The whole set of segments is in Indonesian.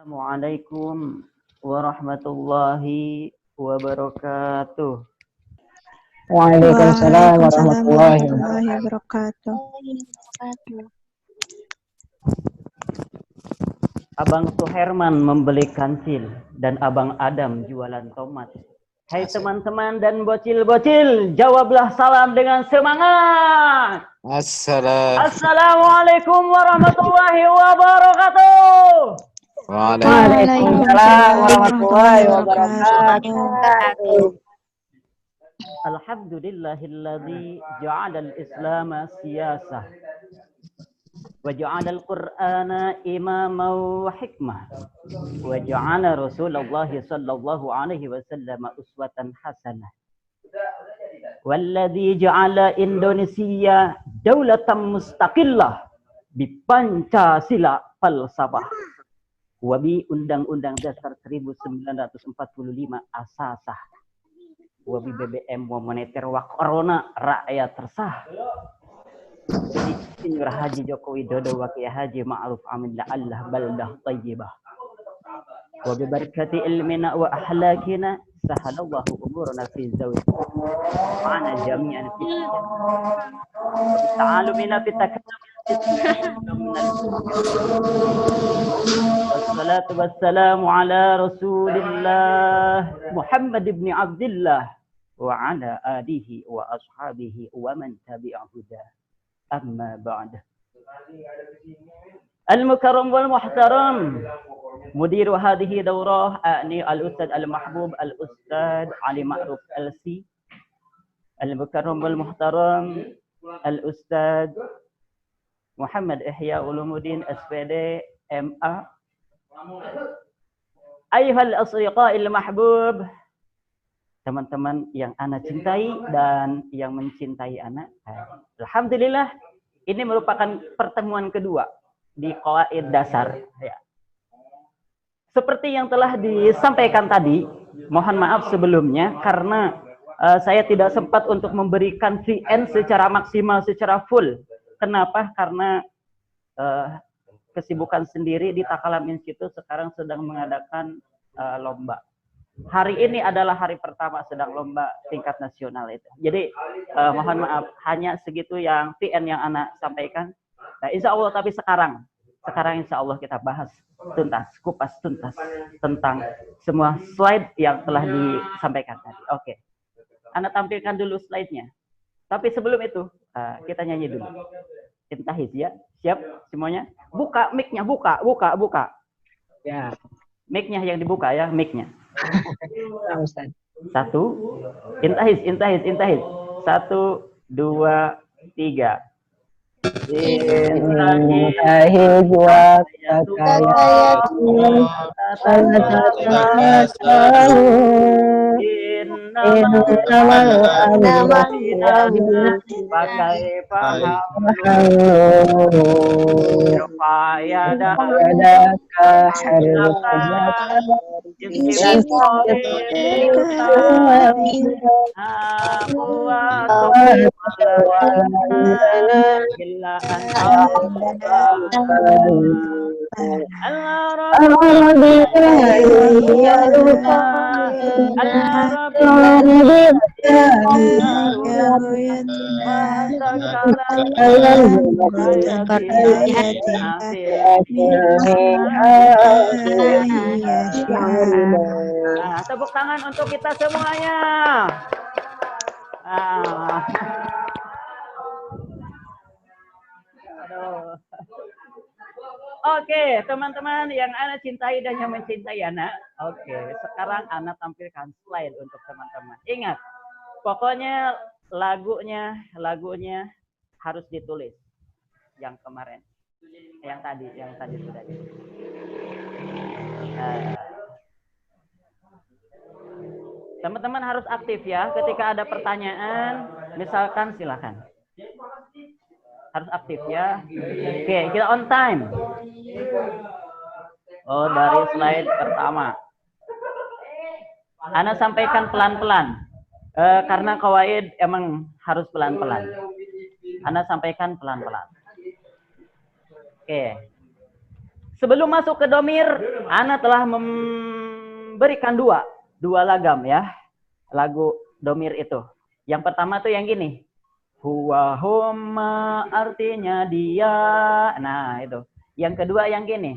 Assalamualaikum warahmatullahi wabarakatuh. Waalaikumsalam warahmatullahi wabarakatuh. warahmatullahi wabarakatuh. Abang Suherman membeli kancil dan Abang Adam jualan tomat. Hai teman-teman dan bocil-bocil, jawablah salam dengan semangat. Assalamualaikum warahmatullahi wabarakatuh. Waalaikumsalam warahmatullahi wabarakatuh. Alhamdulillahilladzi ja'alal islama siyasah wa ja'alal qur'ana imaman wa hikmah wa ja'ala Rasulullah sallallahu alaihi wasallam uswatan hasanah. Walladzi ja'ala Indonesia daulatan mustaqillah bi Pancasila falsafah wa bi Undang-Undang Dasar 1945 asasah wa bi BBM wa moneter wa corona rakyat tersah. Jadi Insinyur Haji Joko Widodo wa Kiai Haji Ma'ruf Amin la'allah baldah tayyibah. Wa bi barakati ilmina wa ahlakina sahalallahu umurana fi zawj. Ma'ana jami'an fi ta'alumina fi wassalatu wassalamu ala rasulillah Muhammad ibn Abdullah wa ala alihi wa ashabihi wa man tabi'ahu da amma ba'd. Al-mukarram wal muhtaram mudiru hadhihi daurah a'ni al-ustad al-mahbub al-ustad Ali Ma'ruf LC. Al-mukarram wal muhtaram al-ustad Muhammad Ihya Ulumuddin SPD MA. Ayyuhal asdiqa'il mahbub, teman-teman yang ana cintai dan yang mencintai ana. Alhamdulillah, ini merupakan pertemuan kedua di Qawaid Dasar. Ya. Seperti yang telah disampaikan tadi, mohon maaf sebelumnya karena saya tidak sempat untuk memberikan VN secara maksimal, secara full. Kenapa? Karena kesibukan sendiri di Takalam Institute sekarang sedang mengadakan lomba. Hari ini adalah hari pertama sedang lomba tingkat nasional itu. Jadi mohon maaf, hanya segitu yang VN yang anak sampaikan. Nah, insya Allah tapi sekarang insya Allah kita bahas tuntas, kupas tuntas tentang semua slide yang telah disampaikan tadi. Oke, anak tampilkan dulu slide-nya. Tapi sebelum itu kita nyanyi dulu. Intahiz ya, siap semuanya? Buka mic-nya, buka. Ya. Mic-nya yang dibuka ya, mic-nya. Satu. 1, intahiz. 1, 2, 3. Intahiz wa innamal amru pakai paham tepuk tangan untuk kita semuanya. Oke, teman-teman yang Ana cintai dan yang mencintai Ana. Oke, sekarang Ana tampilkan slide untuk teman-teman. Ingat, pokoknya lagunya harus ditulis. Yang kemarin, yang tadi sudah ditulis. Teman-teman harus aktif ya. Ketika ada pertanyaan, misalkan silakan. Harus aktif ya. Oke, kita on time. Oh, dari slide pertama. Ana sampaikan pelan-pelan. Karena kawaid emang harus pelan-pelan. Ana sampaikan pelan-pelan. Oke. Sebelum masuk ke domir, ana telah memberikan dua lagam ya. Lagu domir itu. Yang pertama tuh yang gini. Huwa huma artinya dia. Nah, itu. Yang kedua yang gini.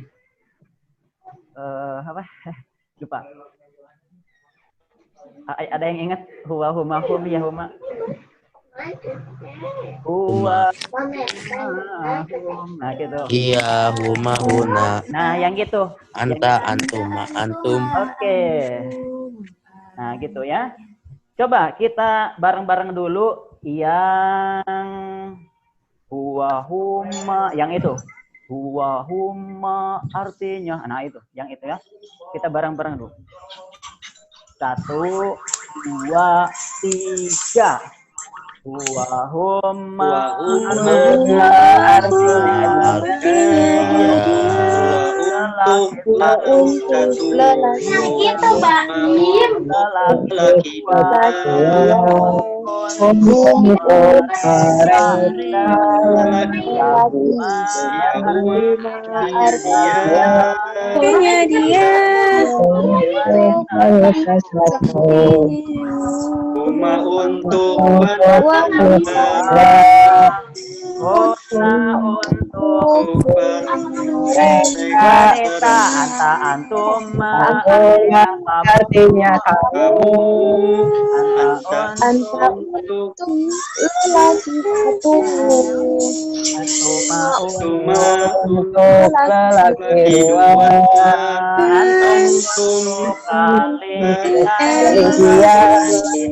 Apa? Lupa. Ada yang ingat? Huwa huma hum ya huma. Huwa huma hum. Nah, gitu. Iya, huma huna. Nah, yang gitu. Anta, antuma, antum. Oke. Nah, gitu ya. Coba kita bareng-bareng dulu yang huwa huma, yang itu. Huwa huma artinya. Nah, itu, yang itu ya. Kita bareng-bareng dulu. 1, 2, 3. Huwa huma artinya untuk lelaki Gitu Bang Im. lelaki punya dia Huma untuk wanita untuk wanita anta antum artinya kamu anta untuk lelaki satumu cuma untuk lelaki dua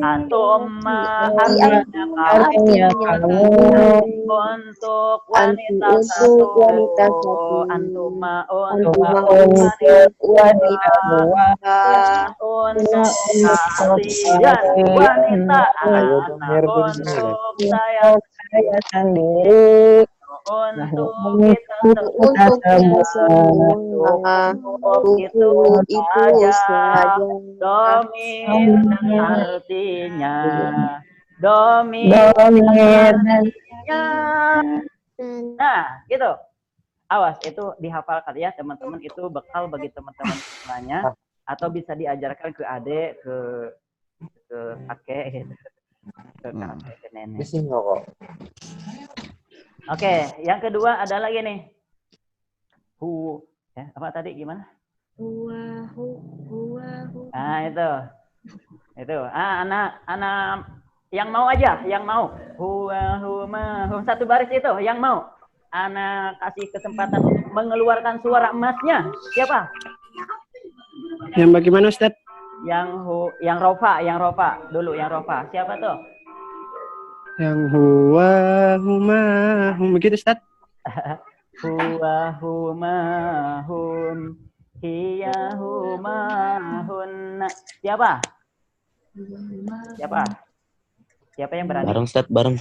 antum antum artinya kamu untuk wanita satu antuma untuk wanita dua untuk kalian wanita untuk saya sendiri untuk kita semua itu saja domir dan artinya domir domir ya. Nah, gitu. Awas, itu dihafalkan ya teman-teman. Itu bekal bagi teman-teman semuanya. Atau bisa diajarkan ke adik, ke kakek, gitu. Ke kakek, ke nenek. Oke, yang kedua ada lagi nih. Ya, apa tadi gimana? Nah, itu. Itu. Anak yang mau aja, yang mau. Satu baris itu, yang mau. Ana kasih kesempatan untuk mengeluarkan suara emasnya. Siapa? Yang bagaimana Ustaz? Yang Rofa dulu, yang Rofa. Siapa tuh? Yang huwa huma hum begitu Ustaz? Huwa huma hum hiya huma hunna. Siapa? Siapa yang berani? Bareng Ustaz, bareng.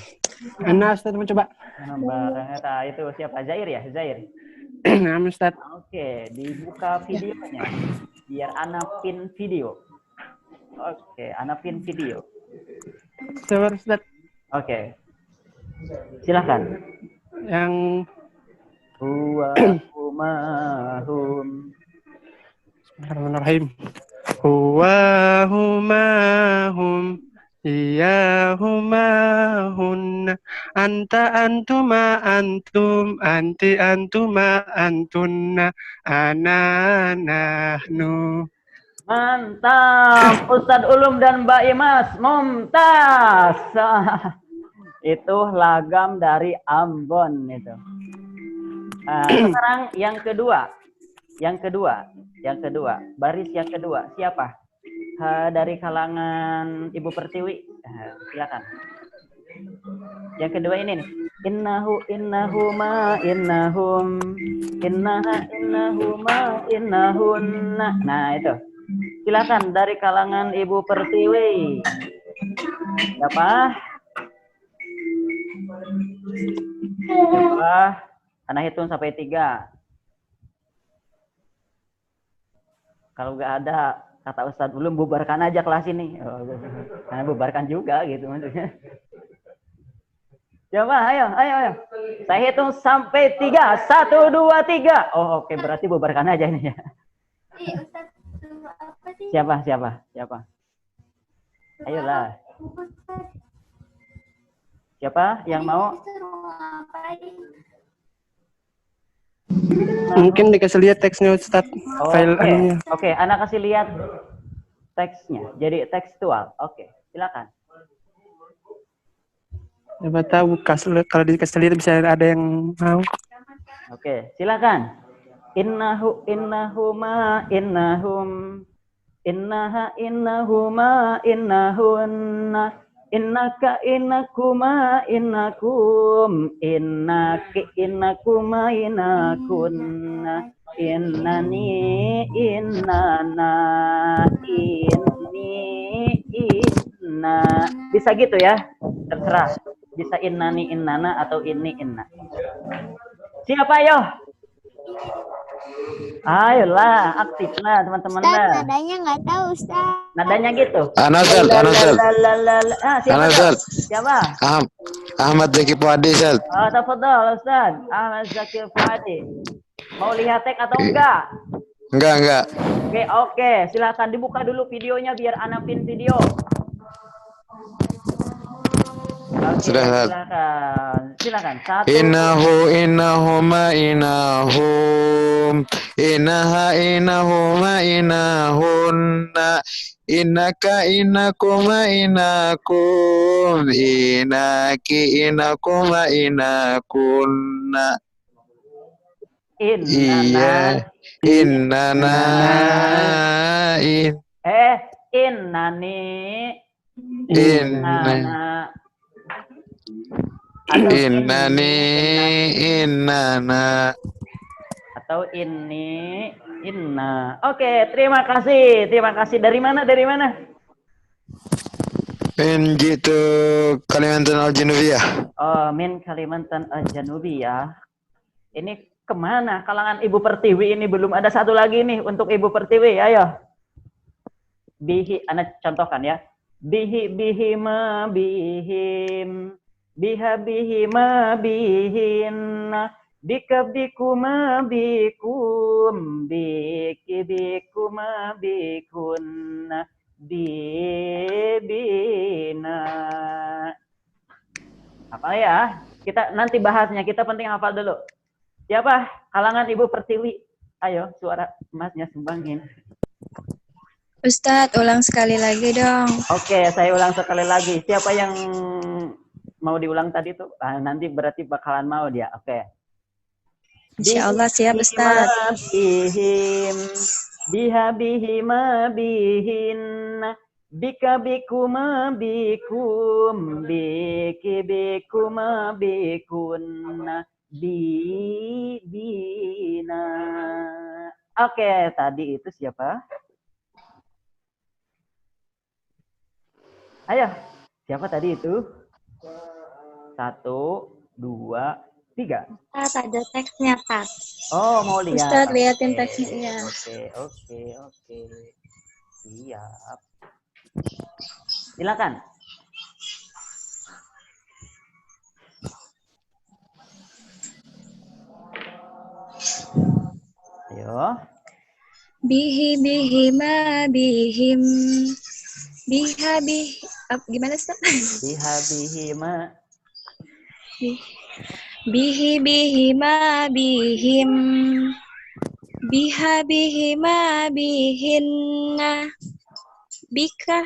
Ana Ustaz mau coba. Bareng. Nah, itu siapa? Zair ya? Zair. Nah, Ustaz. Oke, dibuka videonya. Biar Ana pin video. Oke, Ana pin video. Sabar Ustaz. Oke. Silakan. Yang Huwa huma hum. Bismillahirrahmanirrahim. Huwa huma hum iya huma hunna anta antuma antum anti antuma antunna ana nahnu. Mantap, Ustadz Ulum dan Mbak Imas, mumtaz. Itu lagam dari Ambon itu. Sekarang yang kedua, baris yang kedua, siapa? Dari kalangan Ibu Pertiwi, silakan. Yang kedua ini nih. Innahuma innahum innahuma innahunna. Nah, itu. Silakan dari kalangan Ibu Pertiwi. Siapa? Ana hitung sampai 3. Kalau nggak ada, kata Ustadz belum, bubarkan aja kelas ini. Nah, bubarkan juga gitu maksudnya. Coba, ayo. Saya hitung sampai 3. 1, 2, 3. Oh, oke, berarti bubarkan aja ini ya. Ustaz, apa sih? Siapa? Ayolah. Siapa yang mau? Mungkin dikasih lihat teksnya Ustaz. Oh, File anunya. Oke, anak kasih lihat teksnya. Jadi tekstual. Oke, silakan. Coba tahu kalau dikasih lihat bisa ada yang mau. Oke, silakan. Innahuma innahum innahuma innahunna innaka innakuma innakum innaki innakuma innakunna innani innana inni inna. Bisa gitu ya, terserah, bisa innani innana atau inni inna. Siapa yo? Ayolah, aktif lah teman-teman Ustaz, lah. nadanya nggak tahu, Ustaz. Nadanya gitu. Anasal. Siapa? Ahmad Zaki Puadi, Sal. Tafadhol Ustaz. Ahmad Zakir Fuadi. Mau lihat tag atau enggak? Enggak. Oke, silakan dibuka dulu videonya biar Ana pin video. Oke, Sudah, silakan. 1. Innahuma innahum innahuma innahunna innaka innakuma innakum innaki innakuma innakunna Innana. innana Innani. innana innani innana atau ini inna. Oke, terima kasih. Dari mana? gitu Kalimantan Al-Janubiyah. Oh, min Kalimantan Al-Janubiyah. Ini kemana? Kalangan Ibu Pertiwi ini belum ada satu lagi nih untuk Ibu Pertiwi. Ayo. Bihi, Ana contohkan ya. Bihi ma bihim. Biha bihi ma bihinna. Bika bikuma bikum. Biki bikuma bikunna. Bibina. Apa ya? Kita nanti bahasnya. Kita penting hafal dulu. Siapa? Kalangan Ibu Pertiwi. Ayo, suara emasnya sumbangin. Ustadz, ulang sekali lagi dong. Oke, saya ulang sekali lagi. Siapa yang mau diulang tadi tuh? Nanti berarti bakalan mau dia. Oke. Insya Allah siap, Ustadz. Biha bihima bihinna. Bika bikuma bikum. Biki bikuma bikunna. Bibina. Oke, tadi itu siapa? Ayo, siapa tadi itu? 1, 2, 3. Ustadz, ada teksnya, Kak. Oh, mau lihat. Ustadz, liatin teksnya, iya. Oke. Siap. Silakan. Ayo. Bihi ma bihim. Gimana, Ustaz? Bihi ma. Bihi ma bihim. Bihi ma bihinna. Bika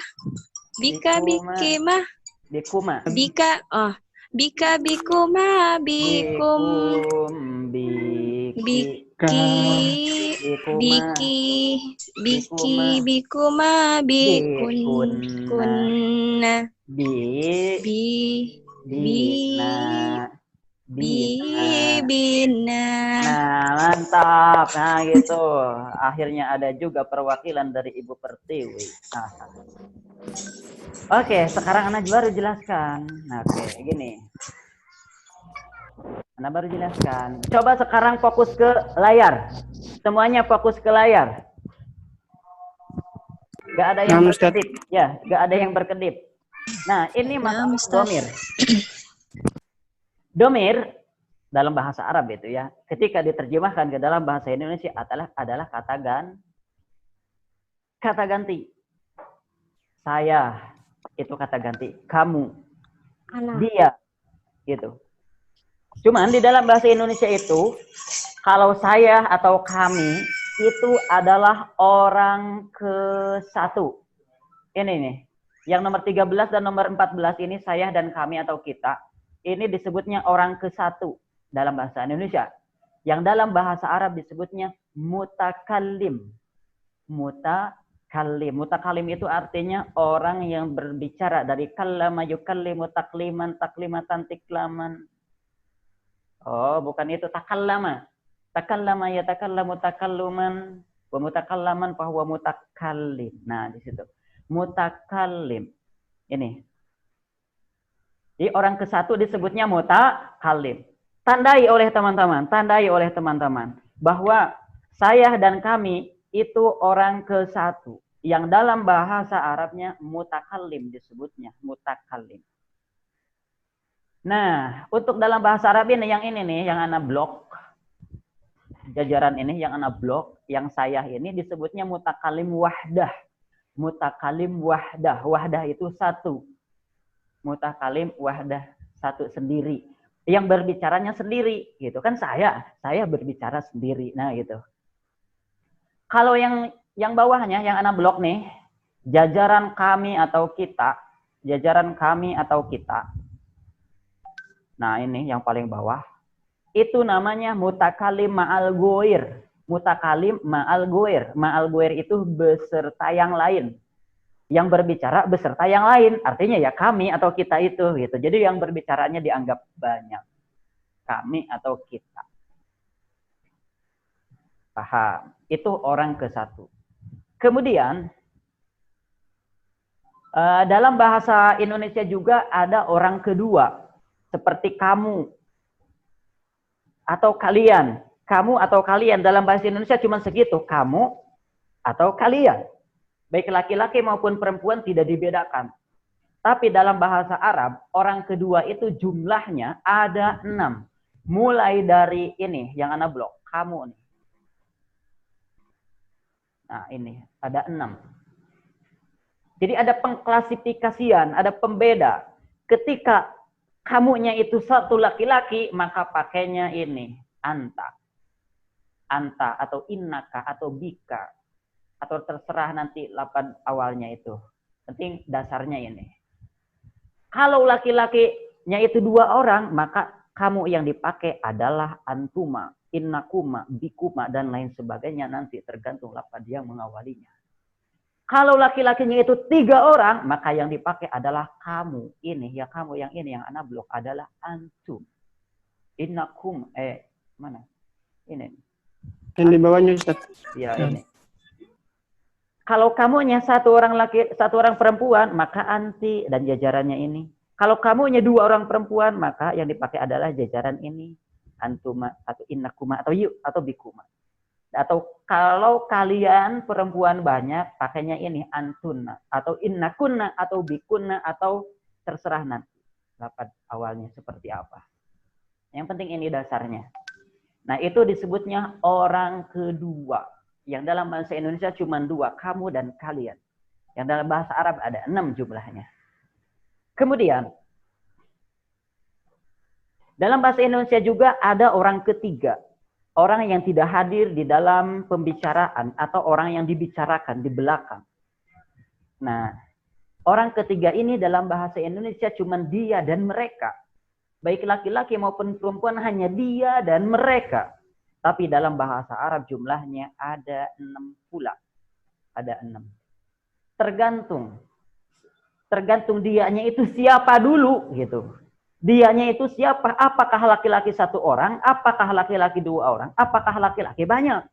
bikima. Bikuma. Bika bikuma bikum. Biki bikuma bikunna. Bibina. Nah, mantap. Nah, gitu. Akhirnya ada juga perwakilan dari Ibu Pertiwi. Nah. Oke, sekarang Ana baru jelaskan. Nah, oke, gini. Ana baru jelaskan. Coba sekarang fokus ke layar. Semuanya fokus ke layar. Gak ada yang berkedip. Ya, gak ada yang berkedip. Nah, ini masalah domir. Domir dalam bahasa Arab itu ya, ketika diterjemahkan ke dalam bahasa Indonesia adalah kata ganti. Saya itu kata ganti. Kamu, dia, gitu. Cuman di dalam bahasa Indonesia itu, kalau saya atau kami itu adalah orang ke-1. Ini nih, yang nomor 13 dan nomor 14 ini saya dan kami atau kita. Ini disebutnya orang ke-1 dalam bahasa Indonesia. Yang dalam bahasa Arab disebutnya mutakallim. Mutakalim itu artinya orang yang berbicara, dari kallama yukallimu takliman, taklimatan, tiklaman. Oh, bukan itu takallama. Takallama yatakallamu takalluman wa mutakallaman fahuwa mutakallim. Nah, di situ. Mutakallim. Ini. Jadi orang ke-1 disebutnya mutakallim. Tandai oleh teman-teman bahwa saya dan kami itu orang ke-1. Yang dalam bahasa Arabnya mutakallim disebutnya, mutakallim. Nah, untuk dalam bahasa Arab ini nih, yang ana blok, jajaran ini yang ana blok, yang saya ini disebutnya mutakallim wahdah. Mutakallim wahdah. Wahdah itu satu. Mutakallim wahdah, satu sendiri. Yang berbicaranya sendiri, gitu kan saya berbicara sendiri. Nah, gitu. Kalau yang bawahnya, yang anak blok nih, jajaran kami atau kita. Nah, ini yang paling bawah. Itu namanya mutakalim ma'al goir. Mutakalim ma'al goir. Ma'al goir itu beserta yang lain. Yang berbicara beserta yang lain. Artinya ya kami atau kita itu. Gitu. Jadi yang berbicaranya dianggap banyak. Kami atau kita. Paham? Itu orang ke-1. Kemudian, dalam bahasa Indonesia juga ada orang kedua. Seperti kamu. Atau kalian. Kamu atau kalian. Dalam bahasa Indonesia cuma segitu. Kamu atau kalian. Baik laki-laki maupun perempuan tidak dibedakan. Tapi dalam bahasa Arab, orang kedua itu jumlahnya ada 6. Mulai dari ini, yang ana blok. Kamu nih. Nah, ini ada 6. Jadi ada pengklasifikasian, ada pembeda. Ketika kamunya itu satu laki-laki, maka pakainya ini anta. Anta atau innaka atau bika. Atau terserah nanti lapan awalnya itu. Penting dasarnya ini. Kalau laki-lakinya itu 2 orang, maka kamu yang dipakai adalah antuma, innakuma, bikuma, dan lain sebagainya. Nanti tergantung lapan yang mengawalinya. Kalau laki-lakinya itu 3 orang, maka yang dipakai adalah kamu. Ini, ya kamu yang ini, yang anak blok adalah antum. Innakum, mana? Ini. Yang di bawahnya, Ustaz. Ya, ini. Kalau kamunya 1 orang laki, 1 orang perempuan, maka anti dan jajarannya ini. Kalau kamunya 2 orang perempuan, maka yang dipakai adalah jajaran ini. Antuma atau innakuma atau yuk atau bikuma. Atau kalau kalian perempuan banyak, pakainya ini antuna atau innakunna atau bikunna atau terserah nanti. Lapan awalnya seperti apa. Yang penting ini dasarnya. Nah, itu disebutnya orang kedua. Yang dalam bahasa Indonesia cuma 2, kamu dan kalian. Yang dalam bahasa Arab ada 6 jumlahnya. Kemudian, dalam bahasa Indonesia juga ada orang ketiga. Orang yang tidak hadir di dalam pembicaraan atau orang yang dibicarakan di belakang. Nah, orang ketiga ini dalam bahasa Indonesia cuma dia dan mereka. Baik laki-laki maupun perempuan hanya dia dan mereka. Tapi dalam bahasa Arab jumlahnya ada 6 pula. Ada 6. Tergantung dianya itu siapa dulu gitu. Dianya itu siapa? Apakah laki-laki 1 orang? Apakah laki-laki 2 orang? Apakah laki-laki banyak?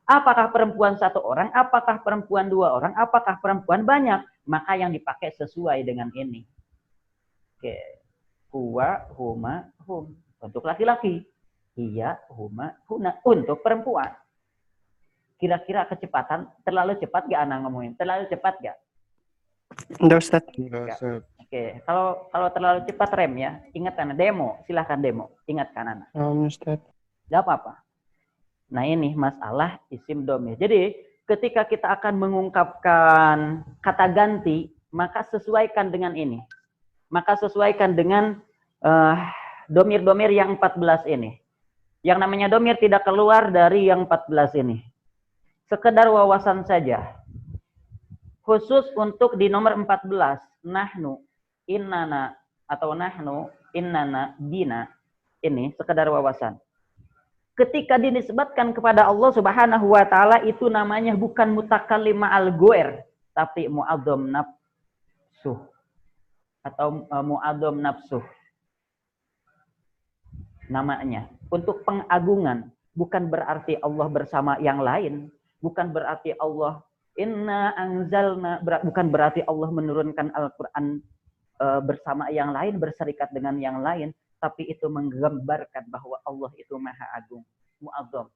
Apakah perempuan 1 orang? Apakah perempuan 2 orang? Apakah perempuan banyak? Maka yang dipakai sesuai dengan ini. Oke. Huwa, huma, hum. Untuk laki-laki. Iya, huma, huna. Untuk perempuan. Kira-kira kecepatan terlalu cepat gak anak ngomongin? Terlalu cepat gak? Enggak, Ustaz. Oke. Oke, kalau terlalu cepat rem ya. Ingatkan demo, silahkan demo. Ingatkan anak. Ustaz. Gak apa-apa. Nah ini masalah isim domir. Jadi ketika kita akan mengungkapkan kata ganti, maka sesuaikan dengan ini. Maka sesuaikan dengan domir-domir yang 14 ini. Yang namanya domir tidak keluar dari yang 14 ini. Sekedar wawasan saja. Khusus untuk di nomor 14, nahnu, innana, atau nahnu, innana, bina. Ini sekedar wawasan. Ketika dinisbatkan kepada Allah Subhanahu wa taala itu namanya bukan mutakallim ma'al ghair, tapi mu'adzam nafsuh atau mu'adzam nafsuh. Namanya untuk pengagungan, bukan berarti Allah bersama yang lain, bukan berarti Allah inna anzalna, bukan berarti Allah menurunkan Al-Qur'an bersama yang lain, berserikat dengan yang lain. Tapi itu menggambarkan bahwa Allah itu maha agung, mu'adzam.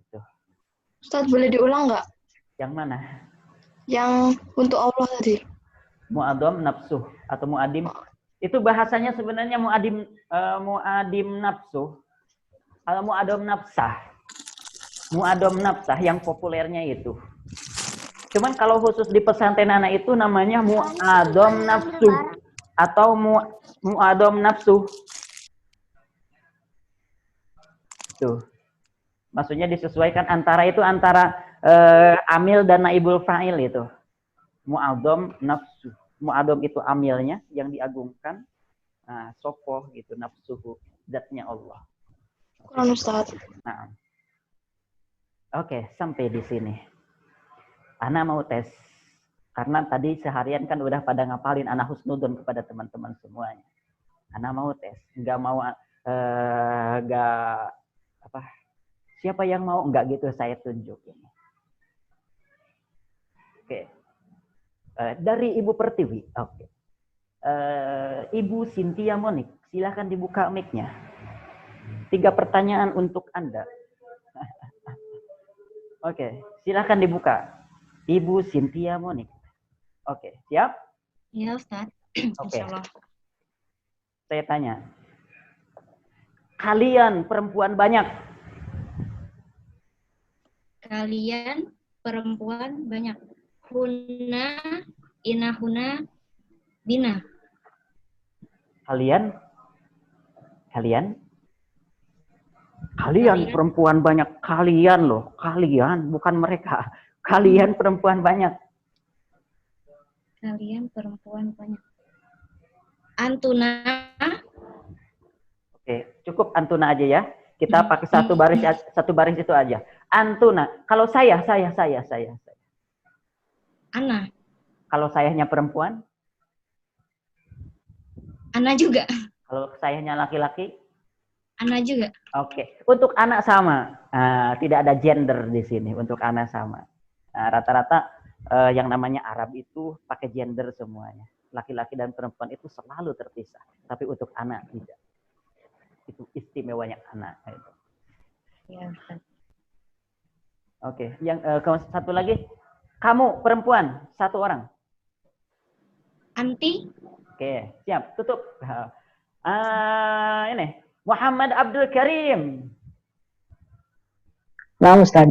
Gitu. Ustaz, boleh diulang nggak? Yang mana? Yang untuk Allah tadi. Mu'adzam nafsuh atau mu'adim. Itu bahasanya sebenarnya mu'adim nafsuh atau mu'adzam nafsah. Mu'adzam nafsah yang populernya itu. Cuman kalau khusus di pesantren anak itu namanya mu'adzam nafsuh atau mu'adzam nafsuh. Tuh. Maksudnya disesuaikan antara amil dan naibul fa'il itu. Mu'adzam nafsuh. Mu'adzam itu amilnya yang diagungkan. Nah, sopoh gitu nafsuhu, zatnya Allah. Kurang Ustaz. Nah. Oke, sampai di sini. Ana mau tes. Karena tadi seharian kan udah pada ngapalin anak husnudun kepada teman-teman semuanya. Ana mau tes, nggak mau siapa yang mau nggak gitu saya tunjukin. Oke. Dari Ibu Pertiwi. Oke. Ibu Cynthia Monik, silahkan dibuka mic-nya. 3 pertanyaan untuk Anda. Oke, silahkan dibuka. Ibu Cynthia Monik. Oke, siap? Iya, Ustaz. Oke. Insyaallah. Saya tanya. Kalian perempuan banyak. Kalian perempuan banyak. Huna, inahuna, bina. Kalian Kalian. perempuan banyak. Kalian loh. Kalian, bukan mereka. Kalian perempuan banyak. Kalian perempuan banyak. Antuna. Oke, cukup Antuna aja ya. Kita pakai satu baris itu aja. Antuna. Kalau saya. Ana. Kalau sayanya perempuan, Ana juga. kalau sayanya laki-laki, Ana juga. oke. Untuk anak sama. Tidak ada gender di sini. Untuk anak sama. Rata-rata yang namanya Arab itu pakai gender semuanya. Laki-laki dan perempuan itu selalu terpisah. Tapi untuk anak tidak. Itu istimewanya anak. Ya, Ustaz. Oke. Yang satu lagi. Kamu perempuan. 1 orang. Anti. Oke. Siap. Tutup. Ini. Muhammad Abdul Karim. Nah, Ustaz.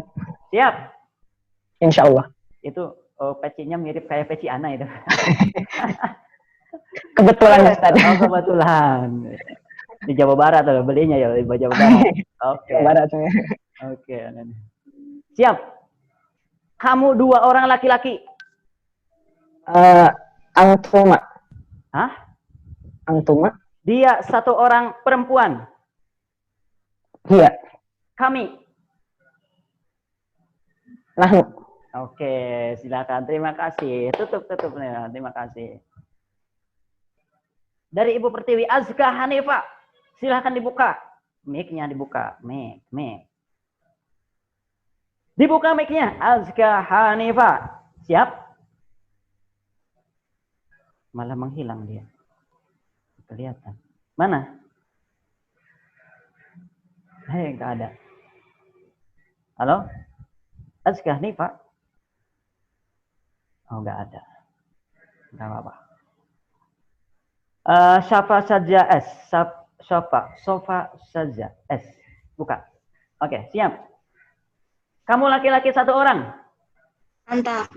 Siap. Insya Allah. Itu pecinya mirip kayak peci Ana itu. Kebetulan, Ustaz. Oh, kebetulan. Di Jawa Barat tuh belinya ya, di Jawa Barat. Oke. Barat saya. Oke. Siap. Kamu 2 orang laki-laki. Antuma. Hah? Antuma. Dia 1 orang perempuan. Iya. Kami. Nahnu. Oke, silakan. Terima kasih. Tutup nih. Terima kasih. Dari Ibu Pertiwi, Azka Hanifah. Silakan dibuka. Mic-nya dibuka. Mic. Dibuka mic-nya. Azka Hanifah. Siap? Malah menghilang dia. Kelihatan. Mana? Nggak ada. Halo? Azka Hanifah? Oh, nggak ada. Nggak apa-apa. Syafa saja S. Sofa saja S. Buka. Oke, siap. Kamu laki-laki 1 orang. Anta.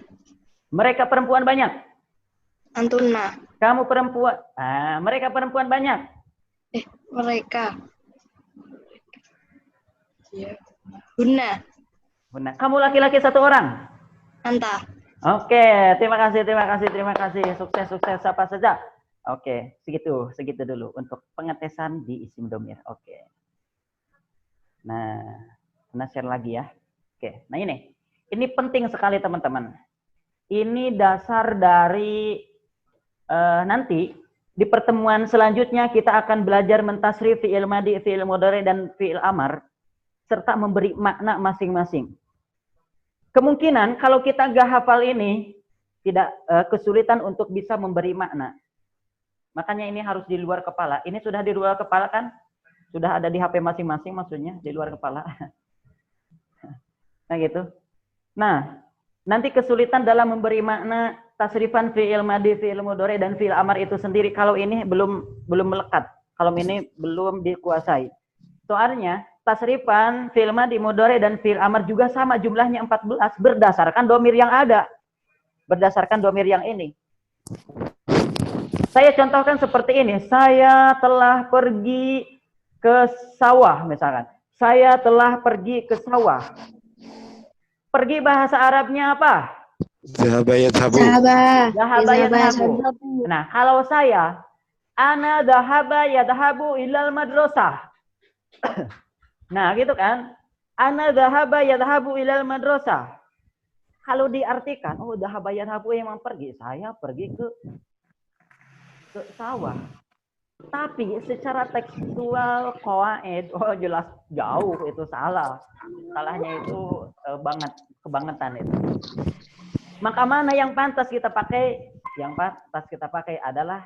Mereka perempuan banyak. Antuna. Kamu perempuan. Mereka perempuan banyak. Mereka. Huna. Benar. Kamu laki-laki 1 orang. Anta. Oke, terima kasih. Sukses. Siapa saja. Oke, segitu dulu untuk pengetesan di isim domir. Oke. Nah, share lagi ya. Oke, nah ini penting sekali teman-teman. Ini dasar dari nanti di pertemuan selanjutnya kita akan belajar mentasrif fi'il madi, fi'il mudhari dan fi'il amar serta memberi makna masing-masing. Kemungkinan kalau kita gak hafal ini tidak kesulitan untuk bisa memberi makna. Makanya ini harus di luar kepala. Ini sudah di luar kepala kan? Sudah ada di HP masing-masing maksudnya di luar kepala. Nah gitu. Nah, nanti kesulitan dalam memberi makna tasrifan fi'il madi, fi'il mudhari dan fi'il amar itu sendiri kalau ini belum melekat. Kalau ini belum dikuasai. Soalnya tasrifan fi'il madi, mudhari dan fi'il amar juga sama jumlahnya 14 berdasarkan domir yang ada. Berdasarkan domir yang ini. Saya contohkan seperti ini. Saya telah pergi ke sawah misalkan. Saya telah pergi ke sawah. Pergi bahasa Arabnya apa? Zahaba yadhabu. Zahaba yadhabu. Nah, kalau saya ana zahaba yadhabu ilal madrasah. Nah, gitu kan? Ana zahaba yadhabu ilal madrasah. Kalau diartikan, oh zahaba yadhabu emang pergi. Saya pergi ke sawah. Tapi secara tekstual qawaid, oh jelas jauh itu salah. Salahnya itu kebangetan itu. Maka mana yang pantas kita pakai? Yang pantas kita pakai adalah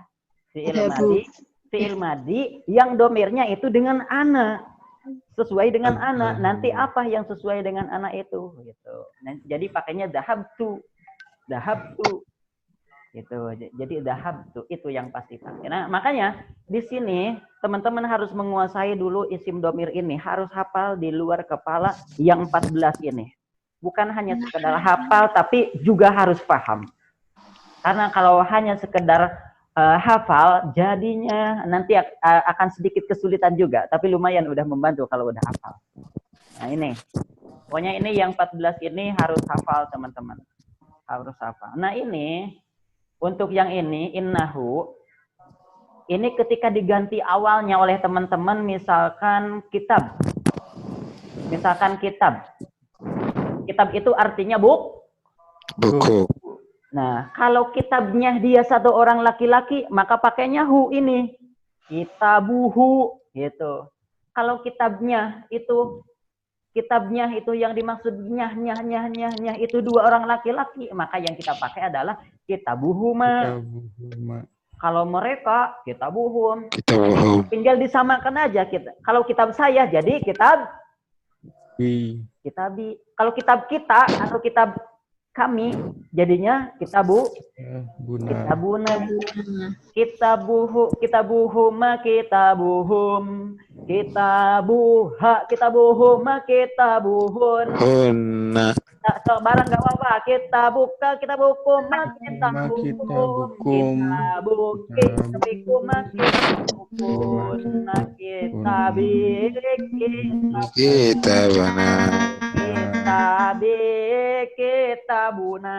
fi'il madi yang domirnya itu dengan ana. Sesuai dengan ana. Nanti apa yang sesuai dengan ana itu gitu. Jadi pakainya dhahabtu. Gitu. Jadi dhahabtu itu yang pasti pakai. Nah, makanya di sini teman-teman harus menguasai dulu isim domir ini, harus hafal di luar kepala yang 14 ini. Bukan hanya sekedar hafal tapi juga harus paham. Karena kalau hanya sekedar hafal jadinya nanti akan sedikit kesulitan juga, tapi lumayan udah membantu kalau udah hafal. Nah, ini. Pokoknya ini yang 14 ini harus hafal teman-teman. Harus hafal. Nah, ini untuk yang ini, innahu, ini ketika diganti awalnya oleh teman-teman, misalkan kitab. Misalkan kitab. Kitab itu artinya buku. Nah, kalau kitabnya dia 1 orang laki-laki, maka pakainya hu ini. Kitabuhu, gitu. Kalau kitabnya itu yang dimaksudnya itu 2 orang laki-laki, maka yang kita pakai adalah kitabuhuma. Kalau mereka kitabuhum. Tinggal disamakan aja kita. Kalau kitab saya jadi kitabi. Kalau kitab kita atau kitab kami jadinya kitabuna. Kitabuhuma kitabuhum. Kitabuhuma kitabuhun. Barang nggak apa-apa. Kitabukuma kitabukum. Kitabikuma kitabukun. Kitabuna.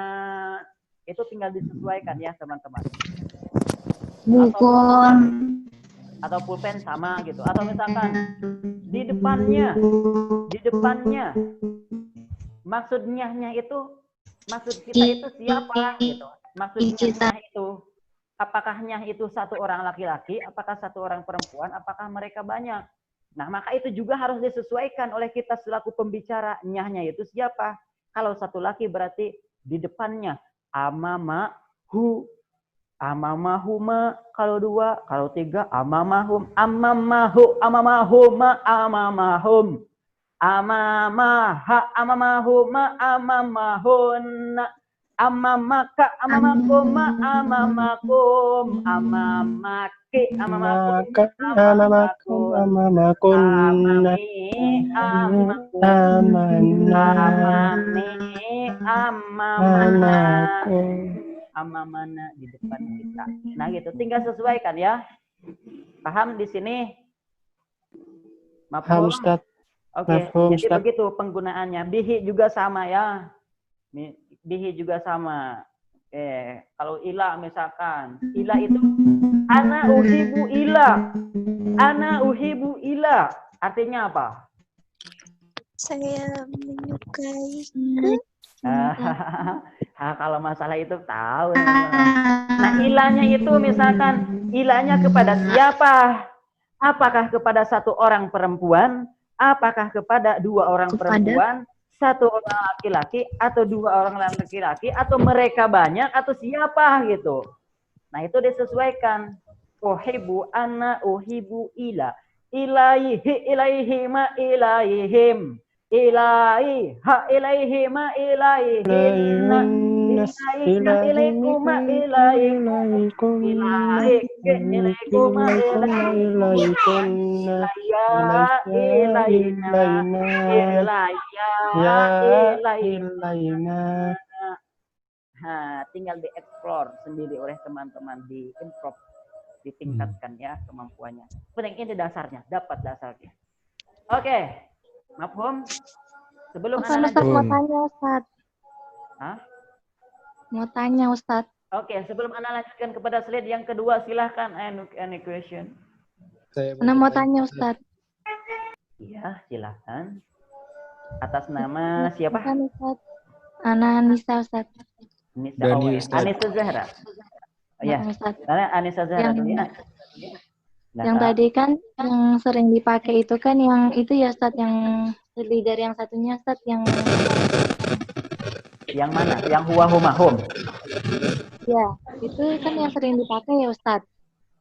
Itu tinggal disesuaikan ya teman-teman. Bukun. Atau pulpen sama gitu. Atau misalkan di depannya maksudnya itu maksud kita itu siapa gitu. Maksudnya itu apakahnya itu 1 orang laki-laki, apakah 1 orang perempuan, apakah mereka banyak. Nah, maka itu juga harus disesuaikan oleh kita selaku pembicara. Nyahnya itu siapa? Kalau 1 laki berarti di depannya amamahu. Amamahuma kalau 2, kalau 3 amamahum, amamahuma, amamahum. Amamaha, amamahuma, amamahunna. Amamaka, amamakum, amamakum, amamake, amamakum, Maka amamakum amamakunna amame, amanna amamana, amakum. amamana di depan kita. Nah gitu, tinggal sesuaikan ya. Paham di sini? Paham Mafhum? Ustaz. Oke, Mafhum, jadi Ustaz. begitu penggunaannya. Bihi juga sama ya. Bihi juga sama. Kalau ila misalkan, ila itu ana uhibu ila. Ana uhibu ila. Artinya apa? Saya menyukai. Kalau masalah itu tahu. Nah, ilahnya itu misalkan ilahnya kepada siapa? Apakah kepada satu orang perempuan? Apakah kepada dua orang perempuan? Satu orang laki-laki atau dua orang laki-laki atau mereka banyak atau siapa gitu. Nah, itu disesuaikan. Uhibu ana uhibu ila. Ilaihi ilaihima ilaihim. Ilaiha ilaihima ilaihinna. Ilaihna ilaikuma ilaikum. Ilaike ilaikuma ilaikunna. Ilaiya ilaina. Ilaiya ilaina. Nah, tinggal dieksplor sendiri oleh teman-teman, diimprove, ditingkatkan ya kemampuannya. Penting ini dasarnya, dapat dasarnya. Oke, mafhum? Sebelum Ustaz, anak mau lanjut. tanya Ustaz. Hah? Mau tanya Ustaz. Oke, sebelum anak lanjutkan kepada slide yang kedua, silahkan any question. Ana mau tanya Ustaz. Iya, silahkan. Atas nama siapa? Bukan, Ustaz. Ana Nisa Ustaz. Nisa, Dani, ya. Ustaz. Anissa Zahra. Oh ya, Ustaz. karena Anissa Zahra Yang- dulu ya. Yang tadi kan yang sering dipakai itu kan yang itu ya Ustaz, yang leader yang satunya Ustaz, yang Yang mana? Yang huwa huma hum. ya itu kan yang sering dipakai ya Ustaz.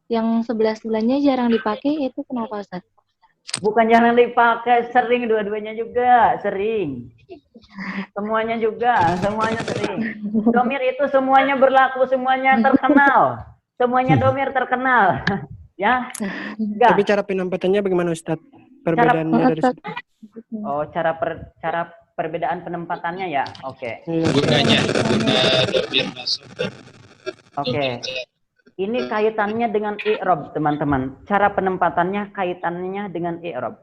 Yang sebelahnya jarang dipakai itu kenapa Ustaz? Bukan jarang dipakai, sering dua-duanya juga, sering. Semuanya juga, semuanya sering. Domir itu semuanya berlaku, semuanya terkenal. Semuanya domir terkenal. Ya? Enggak. Tapi cara penempatannya bagaimana Ustaz? Perbedaannya dari situ. Oh, cara perbedaan penempatannya ya. Oke. Gunanya, guna domir masuk. Oke. Ini kaitannya dengan i'rab, teman-teman. Cara penempatannya kaitannya dengan i'rab.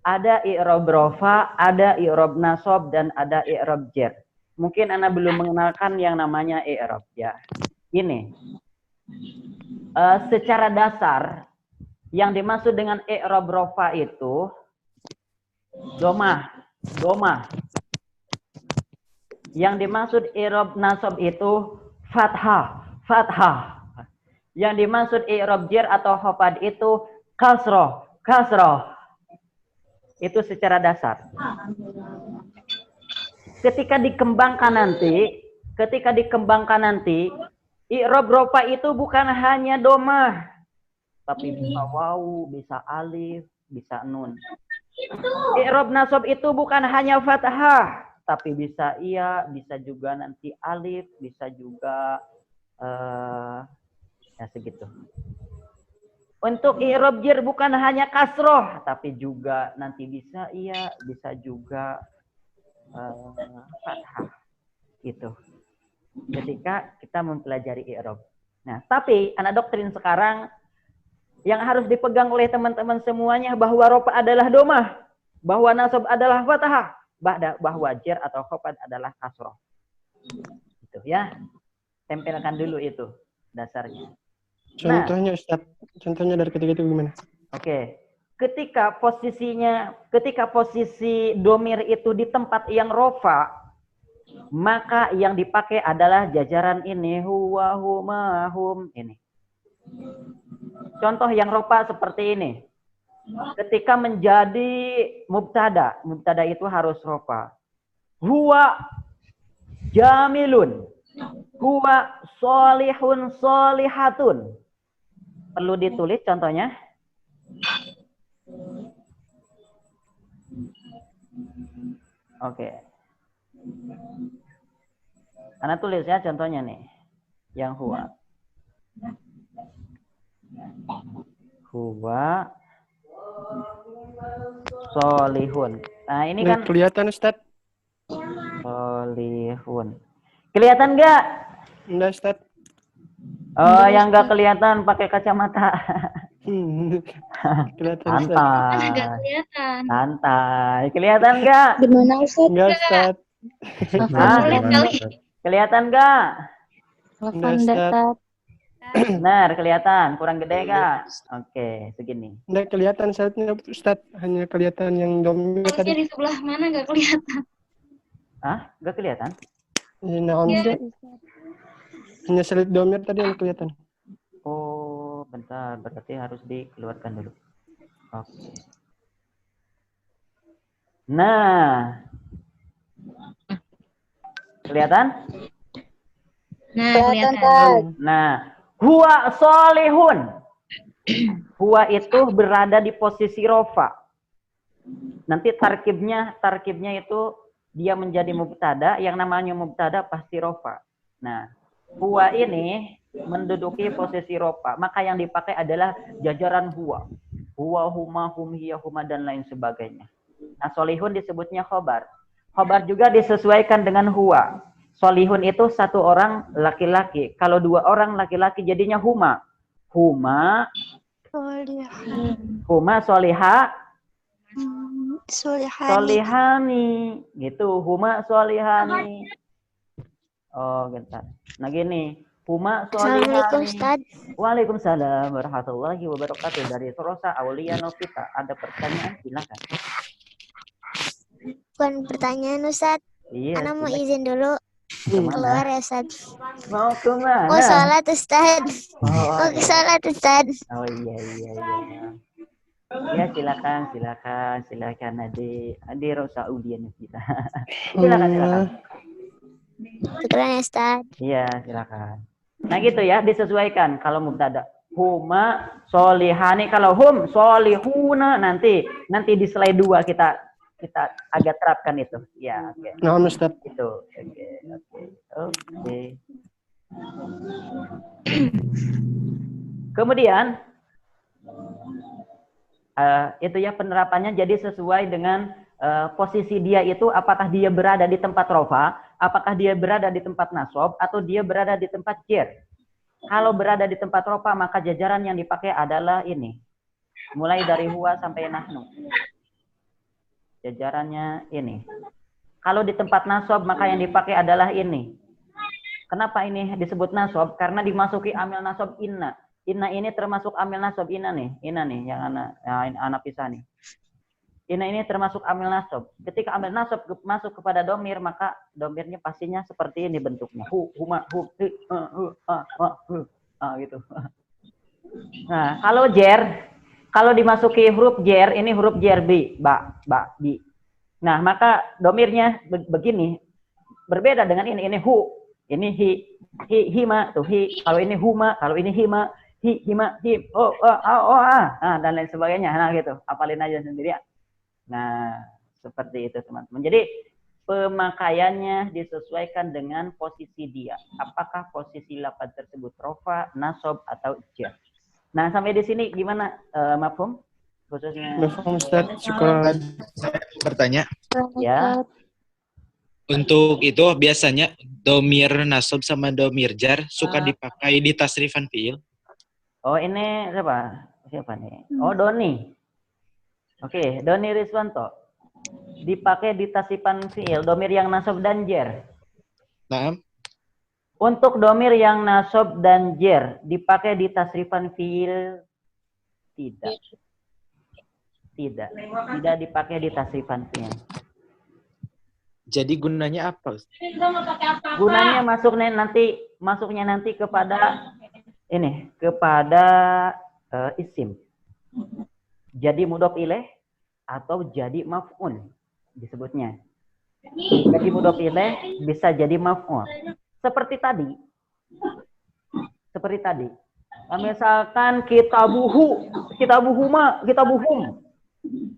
Ada i'rab rofa, ada i'rab nasab, dan ada i'rab jar. Mungkin Anda belum mengenalkan yang namanya i'rab ya. Ini. Secara dasar yang dimaksud dengan i'rab rofa itu domah. Yang dimaksud i'rab nasab itu fathah. Yang dimaksud i'rab jar atau khafad itu kasroh. Itu secara dasar. Ketika dikembangkan nanti, i'rab rofa itu bukan hanya domah, tapi bisa wawu, bisa alif, bisa nun. I'rab nasab itu bukan hanya fathah, tapi bisa iya, bisa juga nanti alif, bisa juga ya segitu. Untuk i'rab jar bukan hanya kasroh, tapi juga nanti bisa iya, bisa juga fathah. Gitu. Ketika kita mempelajari i'rab. Nah, tapi anak doktrin sekarang yang harus dipegang oleh teman-teman semuanya bahwa rofa adalah domah, bahwa nasab adalah fathah, bahwa jar atau khafad adalah kasroh. Gitu ya. Tempelkan dulu itu dasarnya. Contohnya Ustaz, contohnya dari ketiga itu gimana? Oke. Ketika posisi domir itu di tempat yang rofa, maka yang dipakai adalah jajaran ini, huwa, huma, hum, ini. Contoh yang rofa seperti ini. Ketika menjadi mubtada itu harus rofa. Huwa jamilun. Huwa solihun solihatun. Perlu ditulis contohnya. Oke. Ana tulis ya contohnya nih. Yang huwa. Huwa solihun. Nah, ini Nggak kan kelihatan Ustadz. solihun. Kelihatan nggak? Enggak Ustadz. Oh, yang nggak kelihatan pakai kacamata. Kelihatan Ustadz. Mana nggak Santai. kelihatan? Santai. Kelihatan nggak? Gimana Ustaz? Enggak Ustadz. Hah? Sulit kali. Kelihatan nggak? Telepon Ustaz. Ustaz. Benar, kelihatan. Kurang gede nggak? Oke, segini. Enggak kelihatan Ustadz. Hanya kelihatan yang domir Harusnya tadi. di sebelah mana nggak kelihatan? Hah? Nggak kelihatan? Nah, Iya. hanya slide domir tadi yang kelihatan. Oh, bentar. Berarti harus dikeluarkan dulu. Oke. Nah. Kelihatan? Nah, Kelihatan, kelihatan. Nah, huwa solihun. Huwa itu berada di posisi rofa. Nanti tarkibnya itu dia menjadi mubtada, yang namanya mubtada pasti rofa. Nah, huwa ini menduduki posisi rofa, maka yang dipakai adalah jajaran huwa. Huwa, huma, hum, hiya, huma, dan lain sebagainya. Nah, solihun disebutnya khobar. Khobar juga disesuaikan dengan huwa. Solihun itu satu orang laki-laki. Kalau dua orang laki-laki jadinya huma. Huma soliha, solihani. Gitu, huma solihani. Oh, bentar. Nah gini, huma Assalamualaikum solihani. Ustaz. Waalaikumsalam warahmatullahi wabarakatuh. Dari Rosa Aulia Novita. Ada pertanyaan? Silakan. Bukan pertanyaan Ustaz. Iya. Ana mau silakan. izin dulu Kemana? keluar ya Ustaz. Mau kemana? Mau sholat Ustaz. Oh, Mau ke sholat Ustaz. oh iya. Ya silakan adik Rosa Aulia Novita. Silakan. Syukran ya Ustaz. Iya, silakan. Nah gitu ya, disesuaikan kalau mubtada. Huma solihani, kalau hum solihuna nanti di slide 2 kita agak terapkan itu. Ya, oke. Nah, Ustadz. Itu. Oke. Kemudian itu ya penerapannya jadi sesuai dengan posisi dia itu, apakah dia berada di tempat rofa, apakah dia berada di tempat nasab, atau dia berada di tempat jer. Kalau berada di tempat rofa, maka jajaran yang dipakai adalah ini. Mulai dari huwa sampai nahnu. Jajarannya ini. Kalau di tempat nasab, maka yang dipakai adalah ini. Kenapa ini disebut nasab? Karena dimasuki amil nasab inna. Inna ini termasuk amil nasab inna nih. Inna nih yang anak pisah nih. Inna ini termasuk amil nasab. Ketika amil nasab masuk kepada domir, maka domirnya pastinya seperti ini bentuknya. Huma, gitu. Nah, kalau jer, kalau dimasuki huruf jer, ini huruf jer bi. Nah, maka domirnya begini. Berbeda dengan ini hu. Ini hima, tuh hi. Kalau ini huma, kalau ini hima, hima, him, dan lain sebagainya. Nah, gitu. Hafalin aja sendiri ya. Nah, seperti itu teman-teman. Jadi pemakaiannya disesuaikan dengan posisi dia. Apakah posisi lafaz tersebut rofa, nasab, atau jar. Nah, sampai di sini gimana, mafhum? Khususnya. Mafhum Ustadz. Syukur. Bertanya. Ya. Untuk itu biasanya domir nasab sama domir jar suka dipakai di tasrifan fiil. Oh, ini siapa nih? Oh, Doni. Oke, Doni Riswanto. Dipakai di tasrifan fiil, domir yang nasab dan jer. Nah, Untuk domir yang nasab dan jer dipakai di tasrifan fiil tidak. Tidak dipakai di tasrifan fiil. jadi gunanya apa? Gunanya masuknya nanti kepada ini, kepada isim. Jadi mudhof ilaih atau jadi maf'ul disebutnya. Jadi mudhof ilaih bisa jadi maf'ul. Seperti tadi. Misalkan kitabuhum.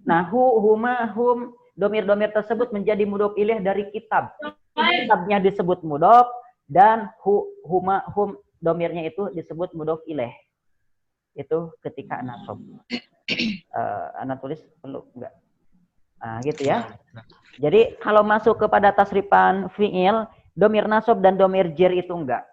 Nah, huma, hum, domir-domir tersebut menjadi mudhof ilaih dari kitab. Kitabnya disebut mudhof, Dan hum domirnya itu disebut mudhof ilaih. Itu ketika nasab. Ana tulis perlu enggak? Nah, gitu ya. Jadi kalau masuk kepada tasrifan fi'il, domir nasab dan domir jar itu enggak.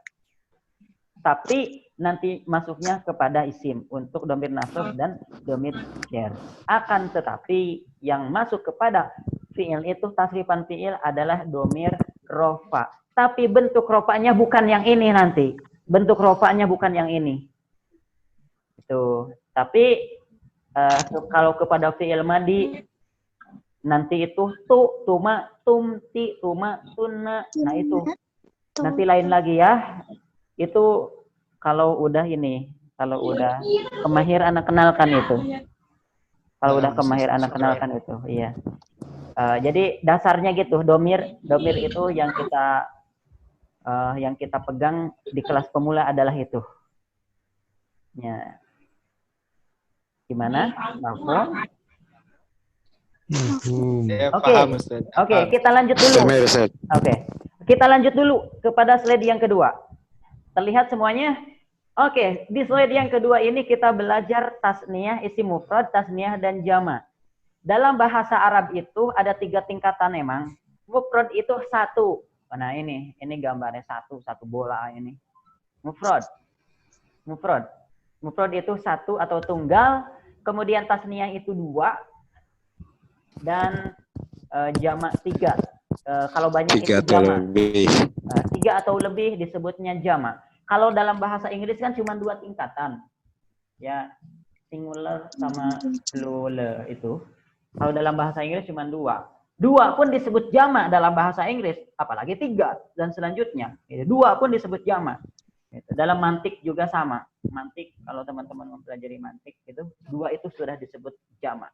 Tapi nanti masuknya kepada isim untuk domir nasab dan domir jar. Akan tetapi yang masuk kepada fi'il itu tasrifan fi'il adalah domir rofa. Tapi bentuk rofanya bukan yang ini nanti. Bentuk rofanya bukan yang ini. Itu. Tapi kalau kepada fi'il madi nanti itu tu, tuma, tumti, tuma, tunna. Nah itu. Nanti lain lagi ya. Itu kalau udah ini, kalau udah kemahir anak kenalkan itu. Kalau udah kemahir anak kenalkan itu, iya. Jadi dasarnya gitu, domir itu yang kita pegang di kelas pemula adalah itu. Ya. Gimana? Mafhum? Oke, kita lanjut dulu. Oke. Kita lanjut dulu kepada slide yang kedua. Terlihat semuanya? Oke, di slide yang kedua ini kita belajar tasniyah, isim mufrad, tasniyah, dan jama'. Dalam bahasa Arab itu ada 3 tingkatan emang. Mufrad itu 1. Nah ini gambarnya 1 bola ini. Mufrad. Mufrad itu 1 atau tunggal. Kemudian tasniyah itu 2. Dan jama' 3. Kalau banyak 3 itu jama'. 3 atau lebih disebutnya jama'. Kalau dalam bahasa Inggris kan cuma 2 tingkatan. Ya, singular sama plural itu. Kalau dalam bahasa Inggris cuma 2. 2 pun disebut jama' dalam bahasa Inggris, apalagi 3 dan selanjutnya. 2 pun disebut jama'. Dalam mantik juga sama. Mantik, kalau teman-teman mempelajari mantik itu 2 itu sudah disebut jama'.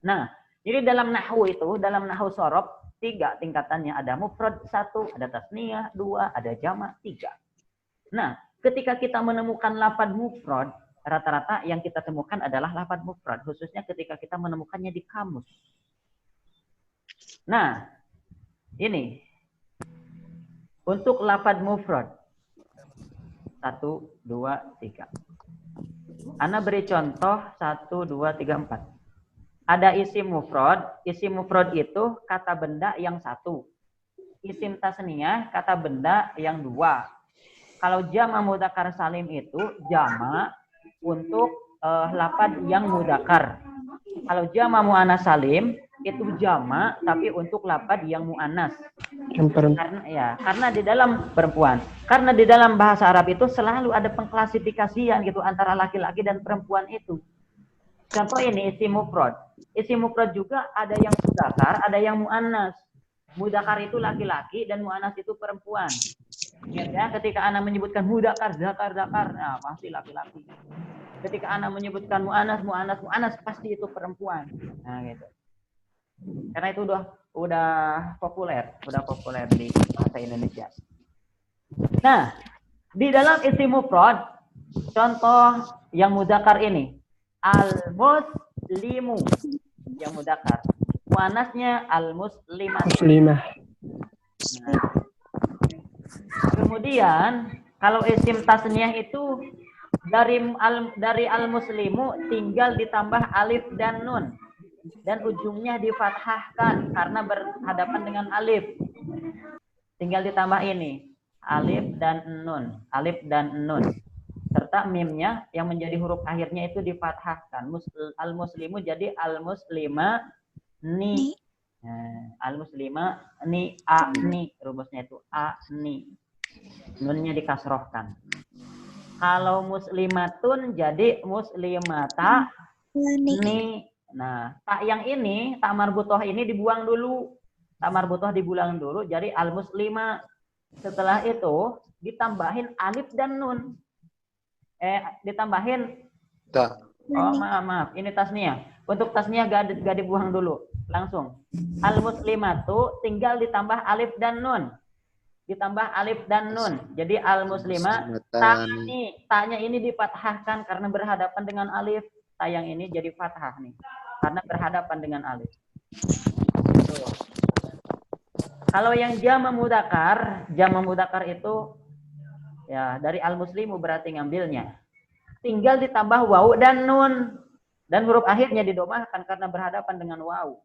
Nah, jadi dalam nahwu itu, dalam nahwu sorof 3 tingkatannya, ada mufrad 1, ada tasniyah 2, ada jama' 3. Nah, ketika kita menemukan lafaz mufrad, rata-rata yang kita temukan adalah lafaz mufrad, khususnya ketika kita menemukannya di kamus. Nah, ini untuk lafaz mufrad 1, 2, 3. Ana beri contoh 1, 2, 3, 4. Ada isim mufrad. Isim mufrad itu kata benda yang 1. Isim tasniyah kata benda yang 2. Kalau jama' mudzakkar salim itu jama' untuk lafaz yang mudzakkar. Kalau jama' muannas salim itu jama' tapi untuk lafaz yang muannas. Karena di dalam perempuan. Karena di dalam bahasa Arab itu selalu ada pengklasifikasian gitu antara laki-laki dan perempuan itu. Contoh ini isim mufrad. Isim mufrad juga ada yang mudzakkar, ada yang muannas. Mudzakkar itu laki-laki dan muannas itu perempuan. Ya, ketika ana menyebutkan mudzakkar, zakar, nah pasti laki-laki. Ketika ana menyebutkan muannas pasti itu perempuan. Nah, gitu. Karena itu udah populer di bahasa Indonesia. Nah, di dalam isim mufrad contoh yang mudzakkar ini al-muslimu yang mudzakkar. Muannasnya al-muslimah. Nah. Kemudian kalau isim tasniyah itu dari al-muslimu tinggal ditambah alif dan nun dan ujungnya difathahkan karena berhadapan dengan alif. Tinggal ditambah ini alif dan nun serta mimnya yang menjadi huruf akhirnya itu difathahkan. Al-muslimu jadi al-muslima ni. Al-muslima ni a ni, rumusnya itu a ni. Nunnya dikasrohkan. Kalau muslimatun jadi muslimata ni. Nah, tak yang ini, tak marbutoh ini dibuang dulu. Tak marbutoh dibuang dulu jadi al-muslima. Setelah itu ditambahin alif dan nun. Ditambahin. Oh, maaf. Ini tasniyah. Untuk tasniyah gak dibuang dulu. Langsung. Al-muslimatu tinggal ditambah alif dan nun. Ditambah alif dan nun. Jadi al-muslima. Taknya ini difathahkan karena berhadapan dengan alif. Tak yang ini jadi fathah nih. Karena berhadapan dengan alif. Kalau yang jama mudzakkar itu ya dari al-muslimu berarti ngambilnya. Tinggal ditambah waw dan nun. Dan huruf akhirnya didomahkan karena berhadapan dengan waw.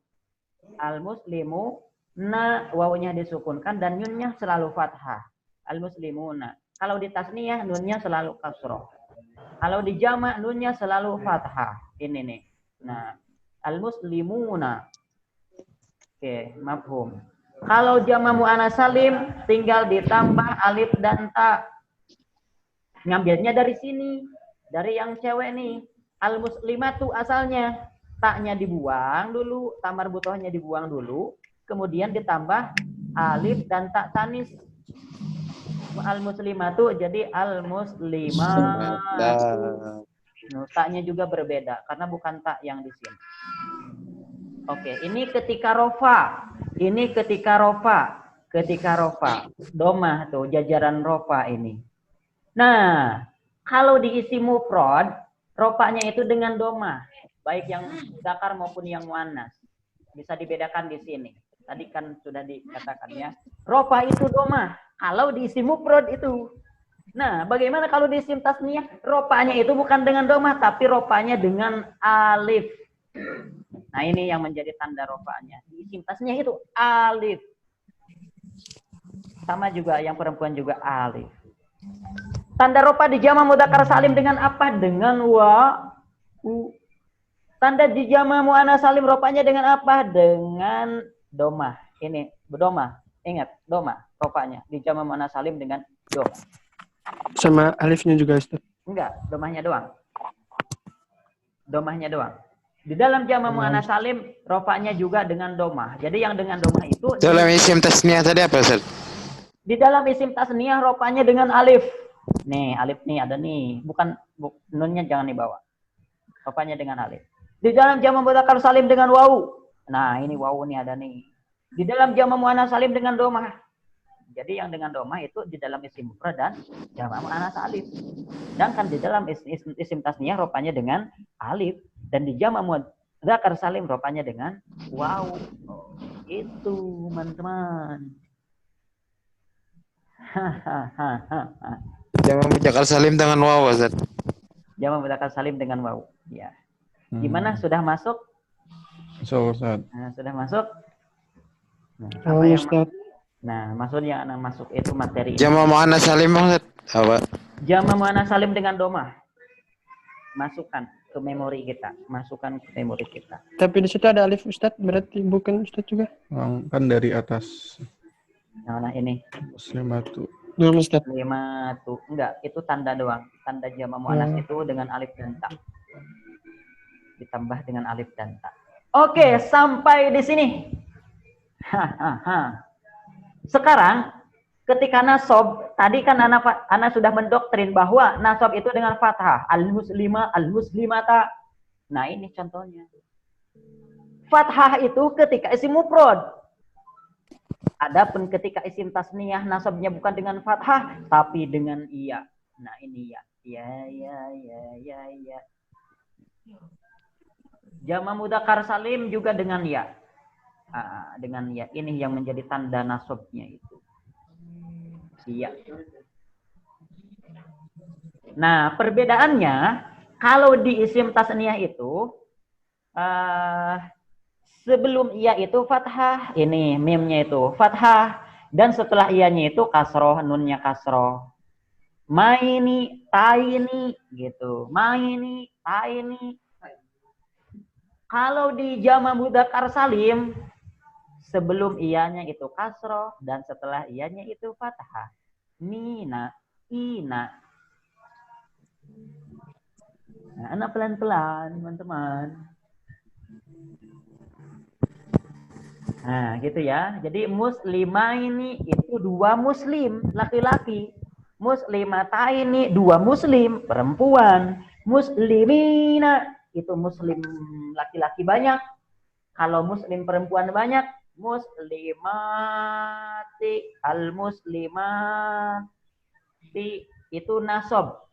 Al-muslimu, na wawunya disukunkan dan nunnya selalu fathah. Al-muslimuna. Kalau di tasniyah nunnya selalu kasroh. Kalau di jama nunnya selalu fathah. Ini nih. Nah, al-muslimuna. Oke, mafhum. Kalau jama muannas salim tinggal ditambah alif dan ta. Ngambilnya dari sini, dari yang cewek nih. Al-muslimatu asalnya taknya dibuang dulu, tamar butohnya dibuang dulu, kemudian ditambah alif dan tak tanis. Al-muslimatu jadi al-muslimatu. Taknya juga berbeda karena bukan tak yang di sini. Oke, ini ketika rofa. Ini ketika rofa. Ketika rofa. Domah tuh, jajaran rofa ini. Nah, kalau diisi mufrad, rofanya itu dengan domah. Baik yang dzakar maupun yang muannas. Bisa dibedakan di sini. Tadi kan sudah dikatakan ya. Rofa itu domah. Kalau diisi mufrad itu. Nah, bagaimana kalau diisi tasniyah? Rofanya itu bukan dengan domah, tapi rofanya dengan alif. Nah, ini yang menjadi tanda rofanya. Di isim tasniyah itu alif. Sama juga yang perempuan juga alif. Tanda rofa di jama mudzakkar salim dengan apa? Dengan wa u. Tanda di jama muannas salim rofanya dengan apa? Dengan domah. Ini domah. Ingat, domah rofanya di jama muannas salim dengan domah. Sama alifnya juga, Ustaz. Enggak, domahnya doang. Domahnya doang. Di dalam jama muannas salim rofanya juga dengan domah. Jadi yang dengan domah itu Dalam isim tasniyah tadi apa, Ustaz? di dalam isim tasniyah rofanya dengan alif. Nih, alif nih ada nih. Bukan nunnya jangan dibawa. Rofanya dengan alif. Di dalam jama mudzakkar salim dengan wawu. Nah, ini wawu nih ada nih. Di dalam jama muannas salim dengan domah. Jadi yang dengan domah itu di dalam isim mufrad dan jama muannas salim. Sedangkan di dalam isim tasniyah rofanya dengan alif. Dan di jama mudzakkar salim rofanya dengan waw. Itu, teman-teman. Jama mudzakkar salim dengan waw, Ustaz. Jama mudzakkar salim dengan waw. Ya. Gimana? Sudah masuk? So, Ustaz. Nah, sudah masuk? Nah, Oh, Ustaz. Nah, maksudnya anak masuk itu materi. Jama muannas salim, Ustaz. Apa? Jama muannas salim dengan domah. Masukkan ke memori kita, masukkan ke memori kita. Tapi di situ ada alif, Ustaz, berarti bukan Ustaz juga? Kan dari atas. Nah, ini. Muslimatu. Belum, Ustaz. Muslimatu. Enggak, itu tanda doang. Tanda jama muannas itu dengan alif dan ta. Ditambah dengan alif dan ta. Oke, sampai di sini. Sekarang ketika nasob, tadi kan Ana sudah mendoktrin bahwa nasob itu dengan fathah. Al-muslima, al-muslimata. Nah, ini contohnya. Fathah itu ketika isim mufrad. Adapun ketika isim tasniyah nasobnya bukan dengan fathah, tapi dengan iya. Nah, ini ya. Ya. Jama mudzakkar salim juga dengan ya. Dengan ya. Ini yang menjadi tanda nasobnya itu. Iya. Nah, perbedaannya kalau di isim tasniyah itu sebelum iya itu fathah, ini mimnya itu fathah, dan setelah iyanya itu kasroh, nunnya kasroh. Maini, taini, gitu. Maini, taini. Kalau di jama mudzakkar salim, sebelum iyanya itu kasroh dan setelah iyanya itu fathah. Mina, ina. Nah, anak pelan-pelan, teman-teman. Nah, gitu ya. Jadi muslimah ini itu dua muslim, laki-laki. Muslimata ini dua muslim, perempuan. Muslimina itu muslim laki-laki banyak. Kalau muslim perempuan banyak, muslimati, al-muslimati itu nasob.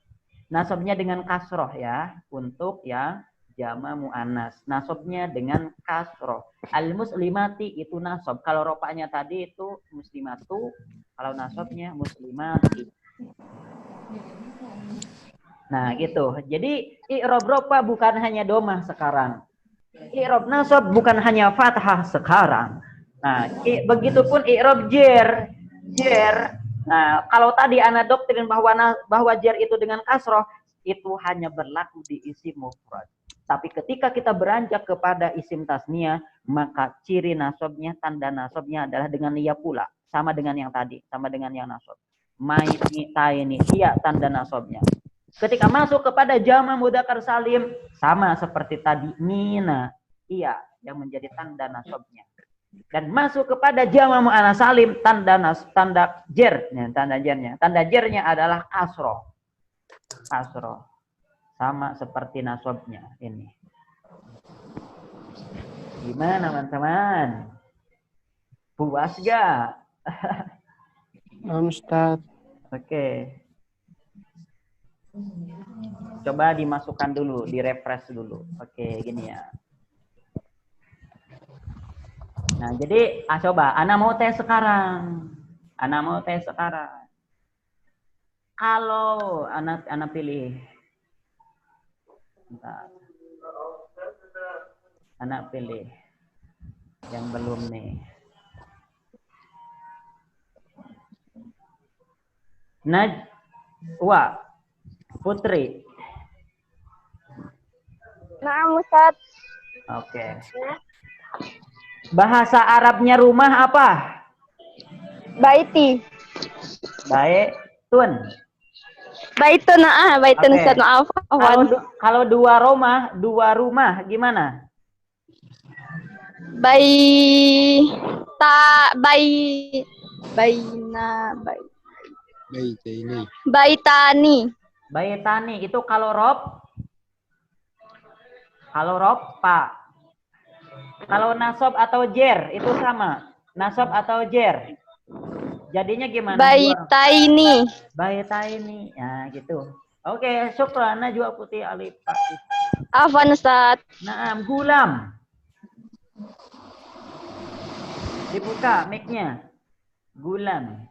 Nasobnya dengan kasroh ya, untuk yang jama muannas. Nasabnya dengan kasroh. Al-muslimati itu nasab. Kalau rofa'nya tadi itu muslimatu, kalau nasabnya muslimati. Nah, gitu. Jadi i'rab rofa bukan hanya domah sekarang. I'rab nasab bukan hanya fathah sekarang. Nah, begitupun i'rab jer. Nah, kalau tadi ana doktrin bahwa jer itu dengan kasroh, itu hanya berlaku di isim mufrad. Tapi ketika kita beranjak kepada isim tasniyah, maka ciri nasabnya, tanda nasabnya adalah dengan ya pula, sama dengan yang tadi, sama dengan yang nasab. Ini iya tanda nasabnya. Ketika masuk kepada jama mudzakkar salim, sama seperti tadi mina, iya yang menjadi tanda nasabnya. Dan masuk kepada jama muannas salim, tanda jernya, tanda jernya adalah kasroh. Sama seperti nasabnya ini. Gimana teman-teman? Puas gak? Ustaz. Oke. Coba dimasukkan dulu, di-refresh dulu. Oke, gini ya. Nah, jadi coba ana mau tes sekarang. Kalau ana pilih. Bentar. Ana pilih yang belum nih. Najwa Putri. Naam Ustaz. Oke. Bahasa Arabnya rumah apa? Baiti. Baitun. Baitun, baitun Oke. Ustaz, maaf. Kalau dua rumah gimana? Baitani. Baitani itu kalau Pak. Kalau nasab atau jer itu sama. Nasab atau jer. Jadinya gimana? Baitaini. Baitaini. Ya, gitu. Oke, syukran Najwa Putih Alif. Afwan Ustaz. Naam, gulam. Dibuka mic-nya. Gulam.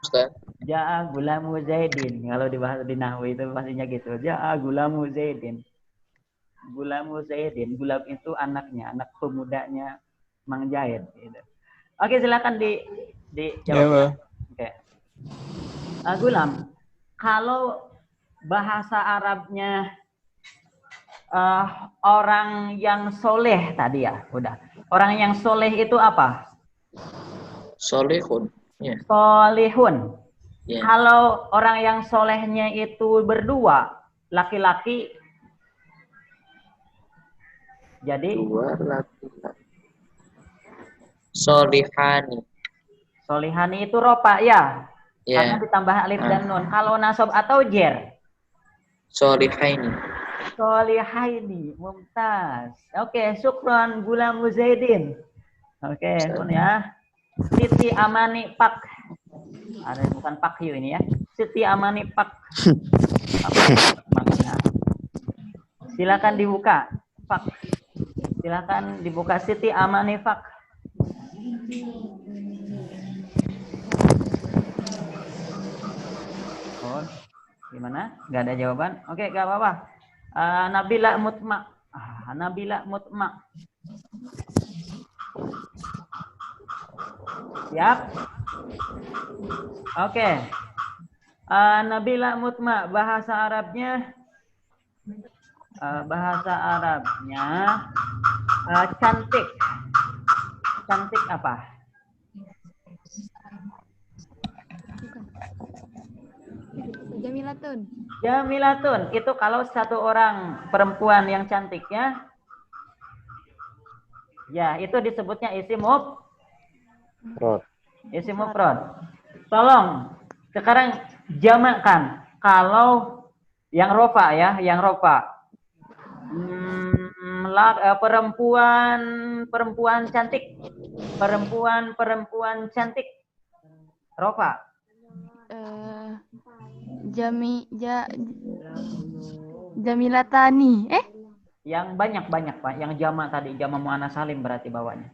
Ustaz. Ja'a gulamu Zaidin. Kalau dibahas di nahwu itu pastinya gitu. Ja'a gulamu Zaidin. Gulamu Zaidin. Gulam itu anaknya, anak pemudanya Mang Zaid. Gitu. Oke, silakan dijawab. Oke. Gulam, kalau bahasa Arabnya orang yang soleh tadi ya, udah. Orang yang soleh itu apa? Solihun. Ya. Solihun. Ya. Kalau orang yang solehnya itu berdua, laki-laki, jadi Dua laki-laki. Solihani. solihani itu ropa ya, karena Ya. ditambah alif dan nun. Kalau nasab atau jer? Solihaini. Solihaini, mumtaz. Oke, syukran Gulam Zaidin. Oke, pun ya. Siti Amani Pak. Ada bukan Pak Yu ini ya. Siti Amani Pak. Makanya. Silakan dibuka, Pak. Silakan dibuka Siti Amani Pak. Oh, gimana? Gak ada jawaban? Oke, gak apa-apa. Nabila Mutma. Nabila Mutma. Siap? Oke. Nabila Mutma, bahasa Arabnya cantik. Cantik apa? Jamilatun. Jamilatun itu kalau satu orang perempuan yang cantik ya. Ya, itu disebutnya isim mufrad. Isim mufrad. Tolong sekarang jamakkan kalau yang rofa ya, yang rofa. Perempuan cantik. Perempuan cantik. Jamilatani. Yang banyak-banyak, Pak. Yang jamak tadi, jamak muannas salim berarti bawahnya.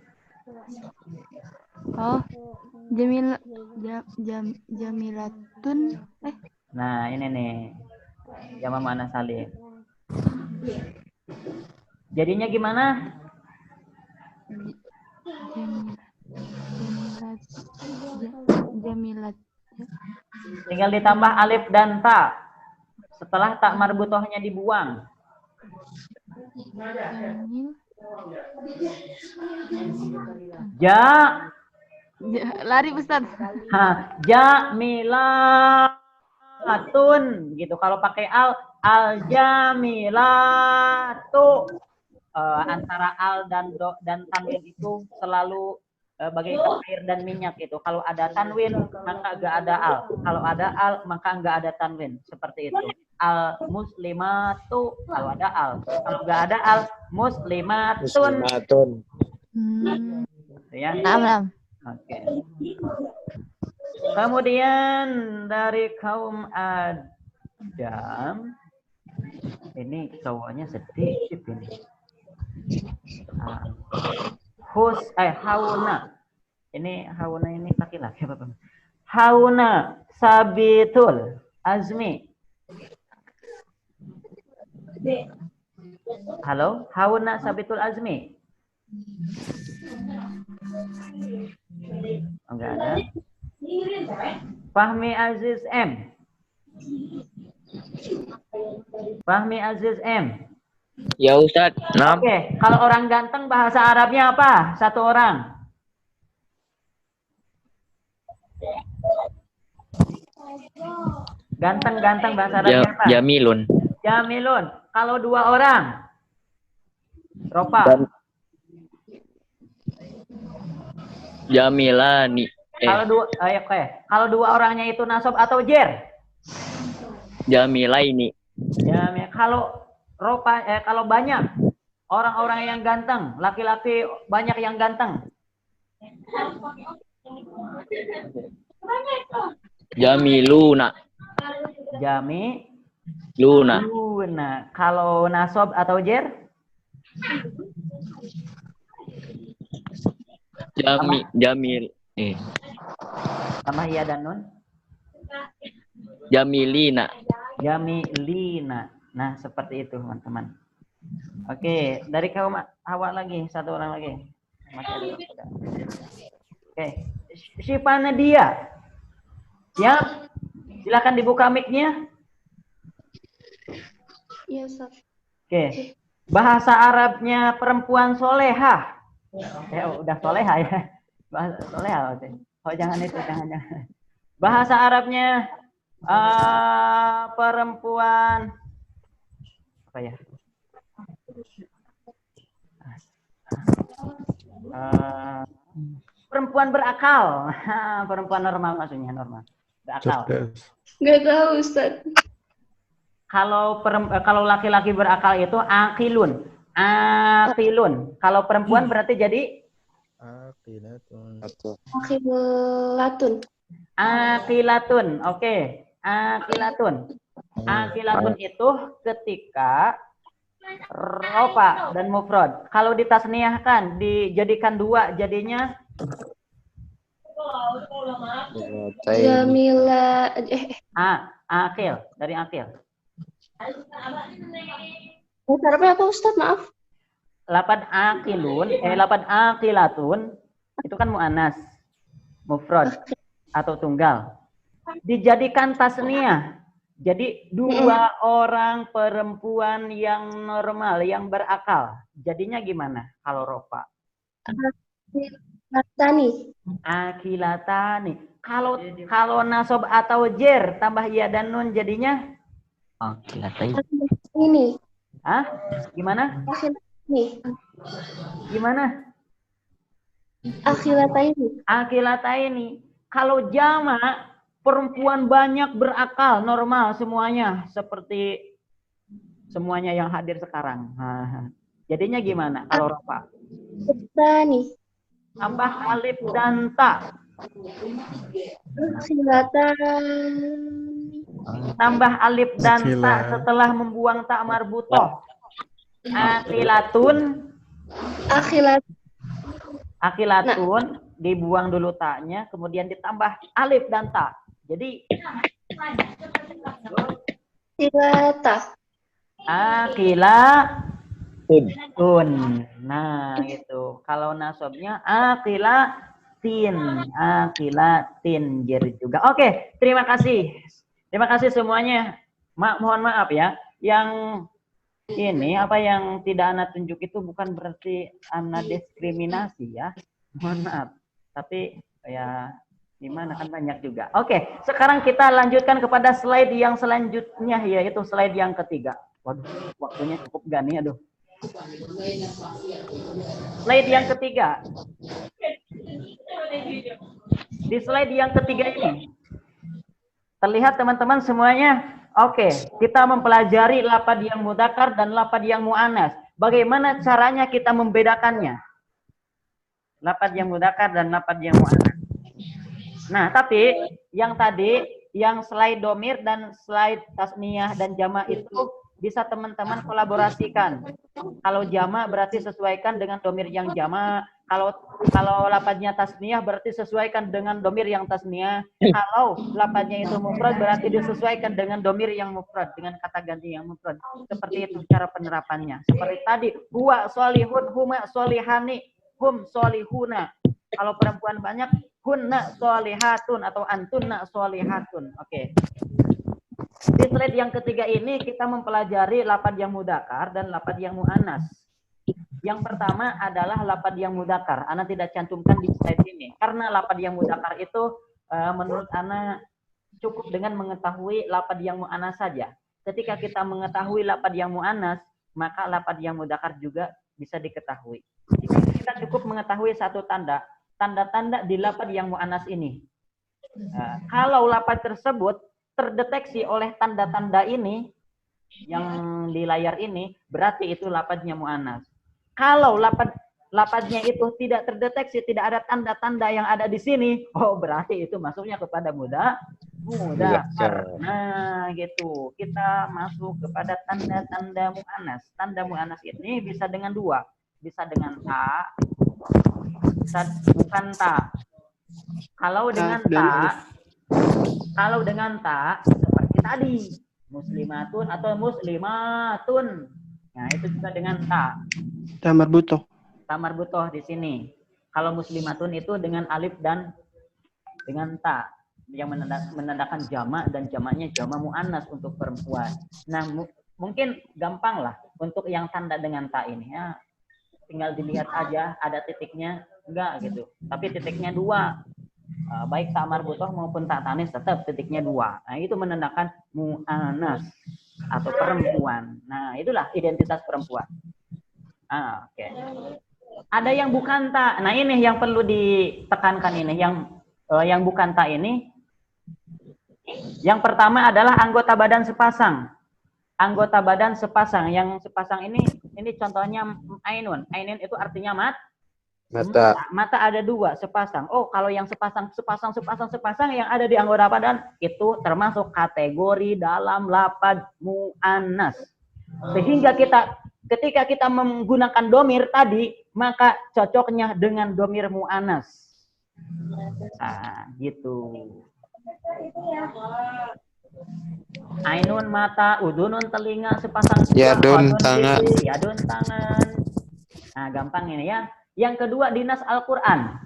Oh, Jamilatun. Nah, ini nih. Jamak muannas salim. Jadinya gimana? Jamilat. Tinggal ditambah alif dan ta. Setelah tak marbutohnya dibuang. Lari Ustaz. Jamilatun gitu. Kalau pakai al jamilatu, antara al dan tanwin itu selalu bagaikan air dan minyak itu. Kalau ada tanwin maka enggak ada al. Kalau ada al maka enggak ada tanwin. Seperti itu. Al muslimatu kalau ada al. Kalau enggak ada al muslimatun. Ya. Oke. Kemudian dari kaum Adam, ini cowoknya sedikit ini. Hauna. Ini Hauna ini laki-laki apa? Hauna sabitul azmi. Halo, Hauna sabitul azmi. Enggak ada. Fahmi Aziz M. Fahmi Aziz M. Ya Ustaz. Nah. Oke, kalau orang ganteng bahasa Arabnya apa? Satu orang. Ganteng bahasa Arabnya apa? Jamilun. Jamilun. Kalau dua orang. Ropa. Jamilani. Kalau dua orangnya itu nasab atau jer? Jamilaini. Kalau ropa kalau banyak orang-orang yang ganteng, laki-laki banyak yang ganteng. Jamiluna. Luna. Kalau nasab atau jer? Jamil. Sama ya dan nun? Jamilina. Nah, seperti itu, teman-teman. Oke, dari kaum Hawa lagi, satu orang lagi. Oke, Syifa Nadia. Ya, silakan dibuka mic-nya. Iya, Ustaz. Oke, bahasa Arabnya perempuan solehah. Udah solehah ya. Bahasa solehah. Oh, jangan itu, jangan. Bahasa Arabnya perempuan apa ya? Perempuan berakal. Perempuan normal maksudnya, normal. Berakal. Nggak tahu, Ustaz. Kalau laki-laki berakal itu aqilun. Kalau perempuan berarti jadi aqilatun. Oke. Aqilatun itu ketika ropa dan mufrad. Kalau ditasniahkan, dijadikan dua, jadinya Jamila. Akil, dari akil. Arabnya apa, Ustaz? Maaf. Lapad aqilatun itu kan muannas, mufrad atau tunggal. Dijadikan tasniah. Jadi dua orang perempuan yang normal, yang berakal. Jadinya gimana kalau ropa? Akilatani. Kalau nasab atau jer tambah ya dan nun jadinya ini. Gimana? Gimana? Akilataini. Kalau jamak perempuan banyak berakal, normal semuanya, seperti semuanya yang hadir sekarang. Jadinya gimana kalau ropa? Tambah alif dan ta. tambah alif dan ta Akila. setelah membuang ta marbutoh. Akilatun, Akhilat. akilatun, dibuang dulu taknya, kemudian ditambah alif dan ta. Jadi Silata. akilatun. Nah, itu. Kalau nasabnya akilatin, akilatin jadi juga. Oke, terima kasih. Terima kasih semuanya. Mohon maaf ya. Yang ini apa yang tidak Ana tunjuk itu bukan berarti Ana diskriminasi ya. Mohon maaf. Tapi ya gimana kan banyak juga. Oke, sekarang kita lanjutkan kepada slide yang selanjutnya yaitu slide yang ketiga. Waduh, waktunya cukup gak nih, aduh. Slide yang ketiga. Di slide yang ketiga ini terlihat teman-teman semuanya. Oke, kita mempelajari lafadz yang mudzakkar dan lafadz yang muannas. Bagaimana caranya kita membedakannya? Lafadz yang mudzakkar dan lafadz yang muannas. Nah, tapi yang tadi, yang slide domir dan slide tasniyah dan jama' itu bisa teman-teman kolaborasikan. Kalau jama' berarti sesuaikan dengan domir yang jama'. Kalau lafadznya tasniyah berarti sesuaikan dengan domir yang tasniyah. Kalau lafadznya itu mufrad berarti disesuaikan dengan domir yang mufrad, dengan kata ganti yang mufrad. Seperti itu cara penerapannya. Seperti tadi, huwa sholihun, huma sholihani, hum sholihuna. Kalau perempuan banyak, hunna sholihatun atau antunna sholihatun. Oke. Di slide yang ketiga ini kita mempelajari lafadz yang mudzakkar dan lafadz yang muannas. Yang pertama adalah lafadz yang mudzakkar. Ana tidak cantumkan di slide ini karena lafadz yang mudzakkar itu menurut Ana cukup dengan mengetahui lafadz yang muannas saja. Ketika kita mengetahui lafadz yang muannas, maka lafadz yang mudzakkar juga bisa diketahui. Jika kita cukup mengetahui satu tanda-tanda di lafadz yang muannas ini. Kalau lafadz tersebut terdeteksi oleh tanda-tanda ini yang di layar ini, berarti itu lafadznya muannas. Kalau lafadznya itu tidak terdeteksi, tidak ada tanda-tanda yang ada di sini, oh berarti itu masuknya kepada mudzakkar. Nah, gitu. Kita masuk kepada tanda-tanda muannas. Tanda muannas ini bisa dengan dua, bisa dengan ta, bisa bukan ta. Kalau dengan ta, seperti tadi, muslimatun atau muslimatun. Nah, itu juga dengan ta. Tamar butoh. Tamar butoh di sini. Kalau muslimatun itu dengan alif dan dengan ta yang menandakan jama' dan jamaknya jama' muannas untuk perempuan. Nah, mungkin gampang lah untuk yang tanda dengan ta ini ya. Tinggal dilihat aja ada titiknya enggak gitu. Tapi titiknya dua. Baik tak marbutoh maupun tak tanis tetap titiknya dua. Nah, itu menandakan mu'annas atau perempuan. Nah, itulah identitas perempuan. Oke. Ada yang bukan tak. Nah, ini yang perlu ditekankan ini. Yang bukan tak ini. Yang pertama adalah anggota badan sepasang. Anggota badan sepasang. Yang sepasang ini contohnya ainun. Ainun itu artinya mata. Mata ada dua, sepasang. Oh, kalau yang sepasang yang ada di anggota badan itu termasuk kategori dalam lafadz muannas. Sehingga ketika kita menggunakan domir tadi, maka cocoknya dengan domir muannas. Nah, gitu. Ainun mata, udunun telinga, sepasang yadun tangan. Yadun tangan. Nah, gampang ini ya. Yang kedua, dinas Al-Quran.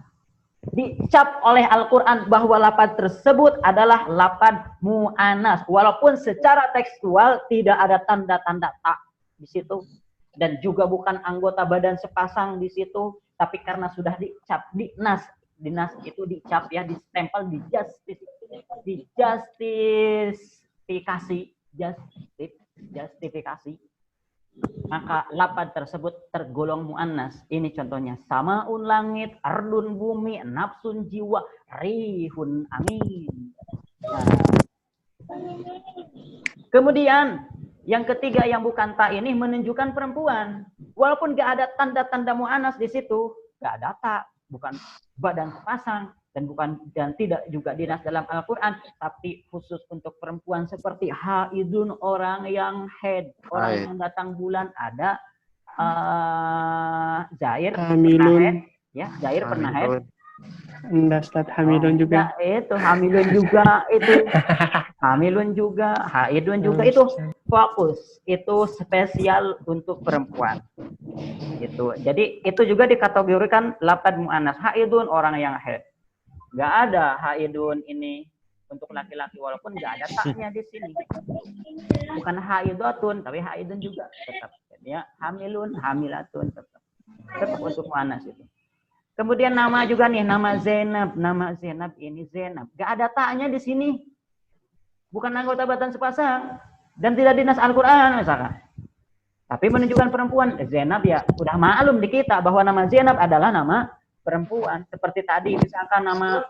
Dicap oleh Al-Quran bahwa lafadz tersebut adalah lafadz mu'annas. Walaupun secara tekstual tidak ada tanda-tanda tak di situ. Dan juga bukan anggota badan sepasang di situ. Tapi karena sudah dicap, dinas itu dicap ya, distempel, justifikasi. Maka lafadz tersebut tergolong muannas. Ini contohnya samaun langit, ardun bumi, nafsun jiwa, rihun angin. Nah. Kemudian yang ketiga yang bukan ta ini menunjukkan perempuan. Walaupun gak ada tanda-tanda muannas di situ, gak ada ta, bukan badan sepasang, dan tidak juga dinas dalam Al-Qur'an, tapi khusus untuk perempuan seperti haidun, orang yang haid, orang Haid. yang datang bulan, ada Zair pernah Hamilun. haid, ya, Zair pernah haid. Enggak, Ustaz. Hamilun juga. Ya, itu hamilun juga itu. Hamilun juga, haidun juga, itu fokus, itu spesial untuk perempuan. Itu. Jadi itu juga dikategorikan lafaz muannas, haidun, orang yang haid. Nggak ada haidun ini untuk laki-laki, walaupun nggak ada taknya di sini. Bukan haidatun, tapi haidun juga tetap. Ya, hamilun, hamilatun tetap untuk muannas itu. Kemudian nama juga nih, nama Zainab ini Zainab. Nggak ada taknya di sini. Bukan anggota badan sepasang dan tidak dinas Al-Qur'an misalkan. Tapi menunjukkan perempuan. Zainab ya udah maklum di kita bahwa nama Zainab adalah nama perempuan. Seperti tadi misalkan nama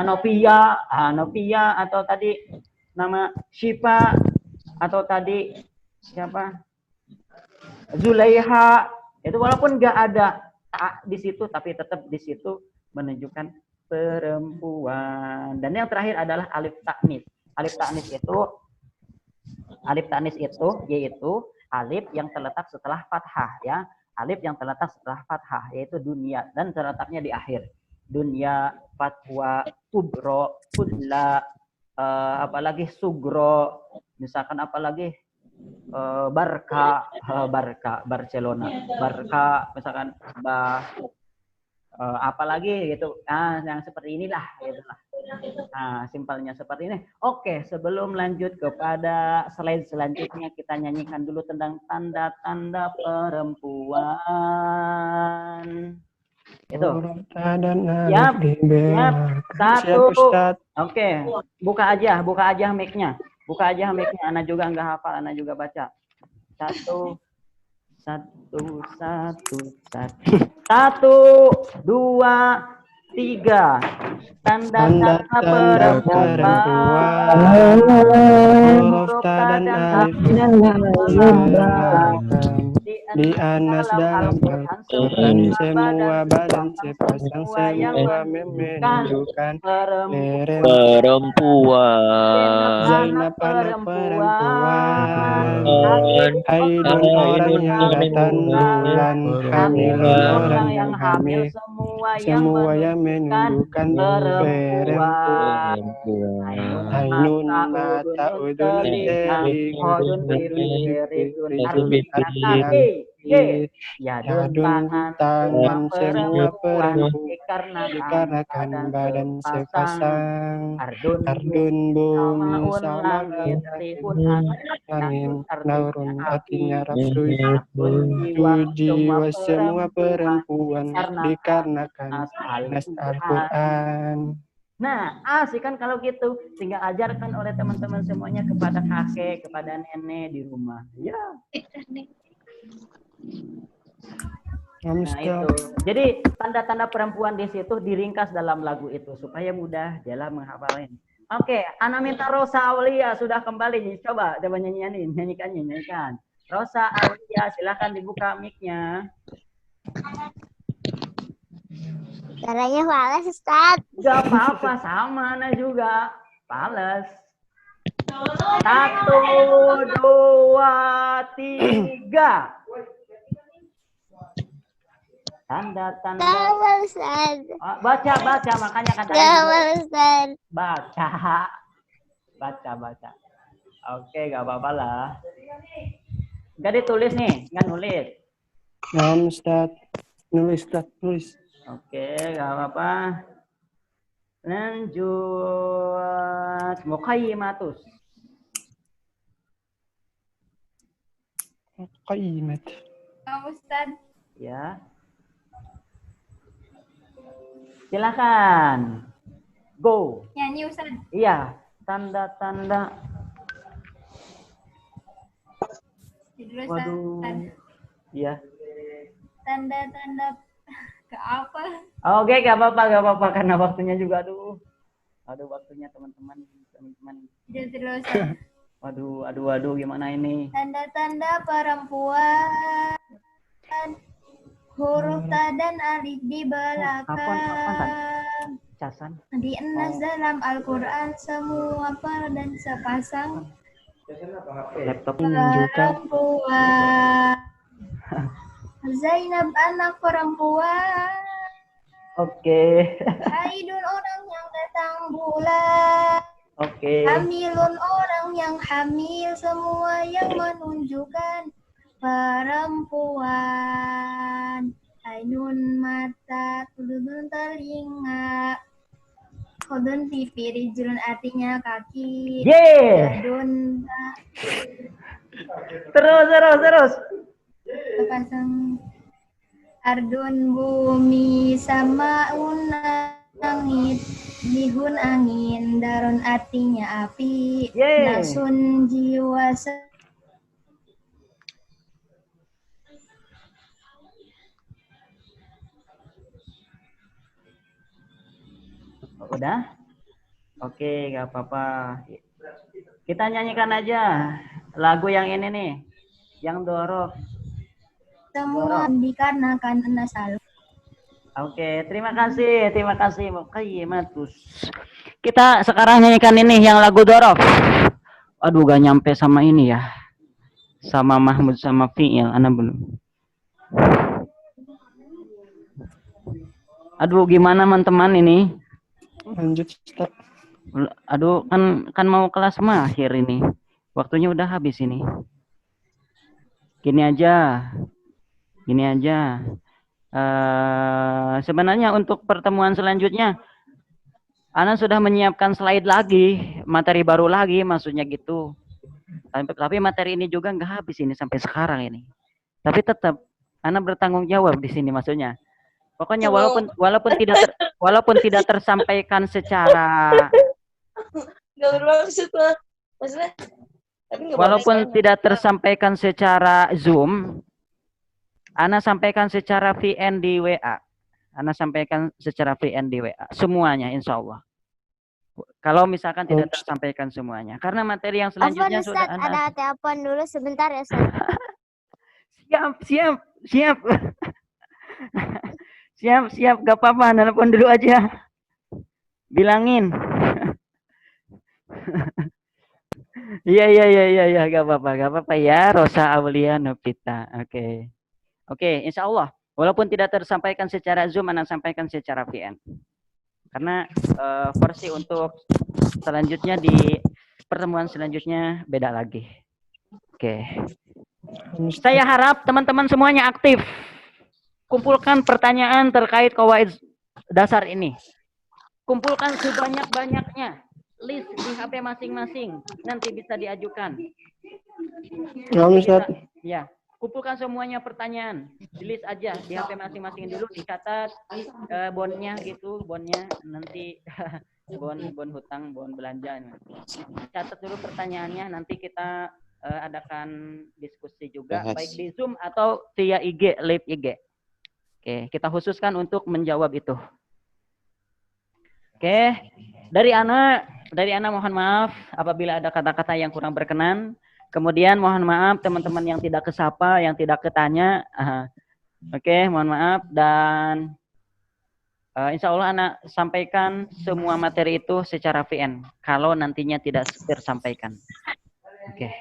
Novia atau tadi nama Syifa atau tadi siapa? Zulaiha. Itu walaupun nggak ada di situ, tapi tetap di situ menunjukkan perempuan. Dan yang terakhir adalah alif taknis. Alif taknis itu yaitu alif yang terletak setelah fathah, ya. Alif yang terletak setelah fathah yaitu dunia dan terletaknya di akhir. Dunia, fatwa, kubro, kudla, apalagi sugro, misalkan apalagi Barca, Barcelona, Barca, misalkan apalagi gitu, yang seperti inilah, gitulah. Nah, simpelnya seperti ini. Oke, sebelum lanjut kepada slide selanjutnya, kita nyanyikan dulu tentang tanda-tanda perempuan. Itu. Yap, satu. Oke, buka aja mic-nya. Buka aja mic-nya, Ana juga nggak hafal, Ana juga baca. Satu, dua, tiga. Tanda-tanda perempuan. Huruf ta dan alif di anas dalam Al-Quran, semua badan sepasang, semua menunjukkan perempuan. Zainab anak perempuan, haidun orang yang datang bulan, hamilun orang yang hamil, semua yang menunjukkan perempuan. Ainun mata udun yadun tangan semua perempuan, dikarenakan badan sepasang, ardun bumi sama angin, naurun artinya nafsu, jiwa semua perempuan, dikarenakan nas Al-Quran. Nah, asik kan kalau gitu. Tinggal ajarkan oleh teman-teman semuanya kepada kakek, kepada nenek di rumah. Ya. Nah, itu. Jadi tanda-tanda perempuan di situ diringkas dalam lagu itu supaya mudah dalam menghafalnya. Oke, Ana minta Rosa Aulia sudah kembali. Coba nyanyikan. Rosa Aulia, silakan dibuka mic-nya. Caranya fales, Ustaz. Gak apa-apa, sama Ana juga. Fales. 1, 2, 3. Tanda-tanda. Baca, makanya kata baca. Oke, gak apa-apa lah. Gak ditulis nih, nggak nulis. Ustaz. Nulis. Oke, gak apa-apa. Lanjut. Muqayyimatus. Muqayyimat. Ustaz. Ya. Silakan. Go. Nyanyi Ustaz. Iya, tanda-tanda. Waduh. Iya. Tanda-tanda ke apa? Oke, gak apa-apa karena waktunya juga aduh waktunya teman-teman. Terus. Waduh, gimana ini? Tanda-tanda perempuan. Huruf ta dan alif di belakang. casan. Dinas dalam Al-Quran semua dan sepasang Laptop perempuan. Zainab anak perempuan. Oke. Aidun orang yang datang bulan. Oke. Hamilun orang yang hamil, semua yang menunjukkan perempuan. Ainun mata, tudun telinga, kodun pipi, rijulun artinya kaki. Yeah. Dadun Terus. pasang ardun bumi sama langit, bihun angin, darun artinya api. Yeah. Nasun jiwa Udah? Oke, gak apa-apa. Kita nyanyikan aja lagu yang ini nih, yang Dorof. semua dikarenakan nasal. Oke, terima kasih Mukayyimatus. Kita sekarang nyanyikan ini yang lagu Dorof. Aduh, gak nyampe sama ini ya. Sama Mahmud sama Fi'il, ana belum. Aduh, gimana teman-teman ini? Lanjut, Ustaz. Aduh, kan mau kelas mahir ini. Waktunya udah habis ini. Gini aja. Sebenarnya untuk pertemuan selanjutnya, Ana sudah menyiapkan slide lagi, materi baru lagi, maksudnya gitu. Tapi materi ini juga nggak habis ini sampai sekarang ini. Tapi tetap Ana bertanggung jawab di sini maksudnya. Pokoknya walaupun tidak tersampaikan secara Gak bermaksud lah. Maksudnya, tapi nggak walaupun boleh. tidak tersampaikan secara Zoom, Ana sampaikan secara VN di WA. Semuanya insya Allah. Kalau misalkan tidak tersampaikan semuanya. Karena materi yang selanjutnya Ustaz, sudah Ana. ada telepon dulu sebentar ya, Ustaz. Siap. Siap, gak apa-apa, nelpon dulu aja. Bilangin. Iya, gak apa-apa ya, Rosa Aulia Novita. Oke, insya Allah. Walaupun tidak tersampaikan secara Zoom, Ana sampaikan secara VN. Karena versi untuk selanjutnya di pertemuan selanjutnya beda lagi. Oke. Saya harap teman-teman semuanya aktif. Kumpulkan pertanyaan terkait kawaid dasar ini. Kumpulkan sebanyak-banyaknya. List di HP masing-masing. Nanti bisa diajukan. Ya, Ustaz. Ya, kumpulkan semuanya pertanyaan. Di list aja di HP masing-masing dulu. Dicatat bonnya gitu. Bonnya nanti bon hutang, bon belanja. Catat dulu pertanyaannya. Nanti kita adakan diskusi juga. Baik di Zoom atau via IG, live IG. Oke, kita khususkan untuk menjawab itu. Oke, dari Ana mohon maaf apabila ada kata-kata yang kurang berkenan. Kemudian mohon maaf teman-teman yang tidak kesapa, yang tidak ketanya. Oke, mohon maaf dan insya Allah Ana sampaikan semua materi itu secara VN. Kalau nantinya tidak tersampaikan. Oke.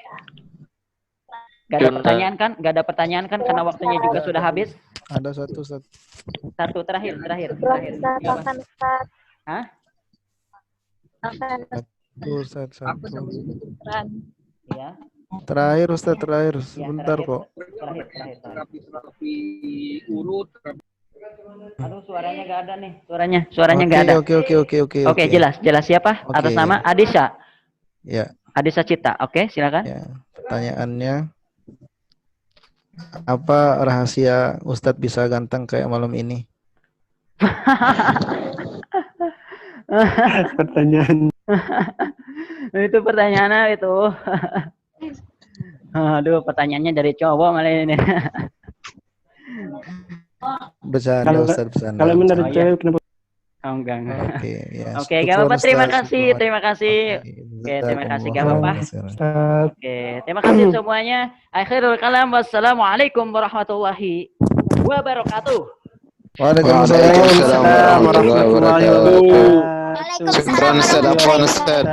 Gak ada pertanyaan kan? Gak ada pertanyaan kan? Karena waktunya juga sudah habis. Ada satu, Ustaz. Satu terakhir. Hah? Satu. Ya. Terakhir, Ustaz, terakhir. Sebentar kok. Terakhir. Aduh, suaranya gak ada nih. Suaranya gak ada. Oke. Oke, jelas siapa? Atas nama Adisa. Ya. Adisa Cita. Oke, silakan. Ya. Pertanyaannya, apa rahasia Ustadz bisa ganteng kayak malam ini? Pertanyaan. Itu pertanyaannya itu. Aduh, pertanyaannya dari cowok malah ini. Bercanda, Ustadz, bercanda. Kalau menurut cewek kenapa? Oh, enggak. Oke, ya. Oke, gak apa-apa. Terima kasih. Oke, terima kasih. Gak apa-apa. Oke, terima kasih semuanya. Akhirul kalam. Wassalamualaikum warahmatullahi wabarakatuh. Waalaikumsalam warahmatullahi wabarakatuh. Waalaikumsalam warahmatullahi Syukran Ustaz.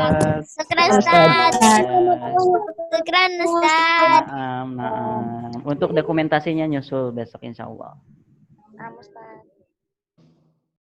Naam. Untuk dokumentasinya nyusul besok insya Allah.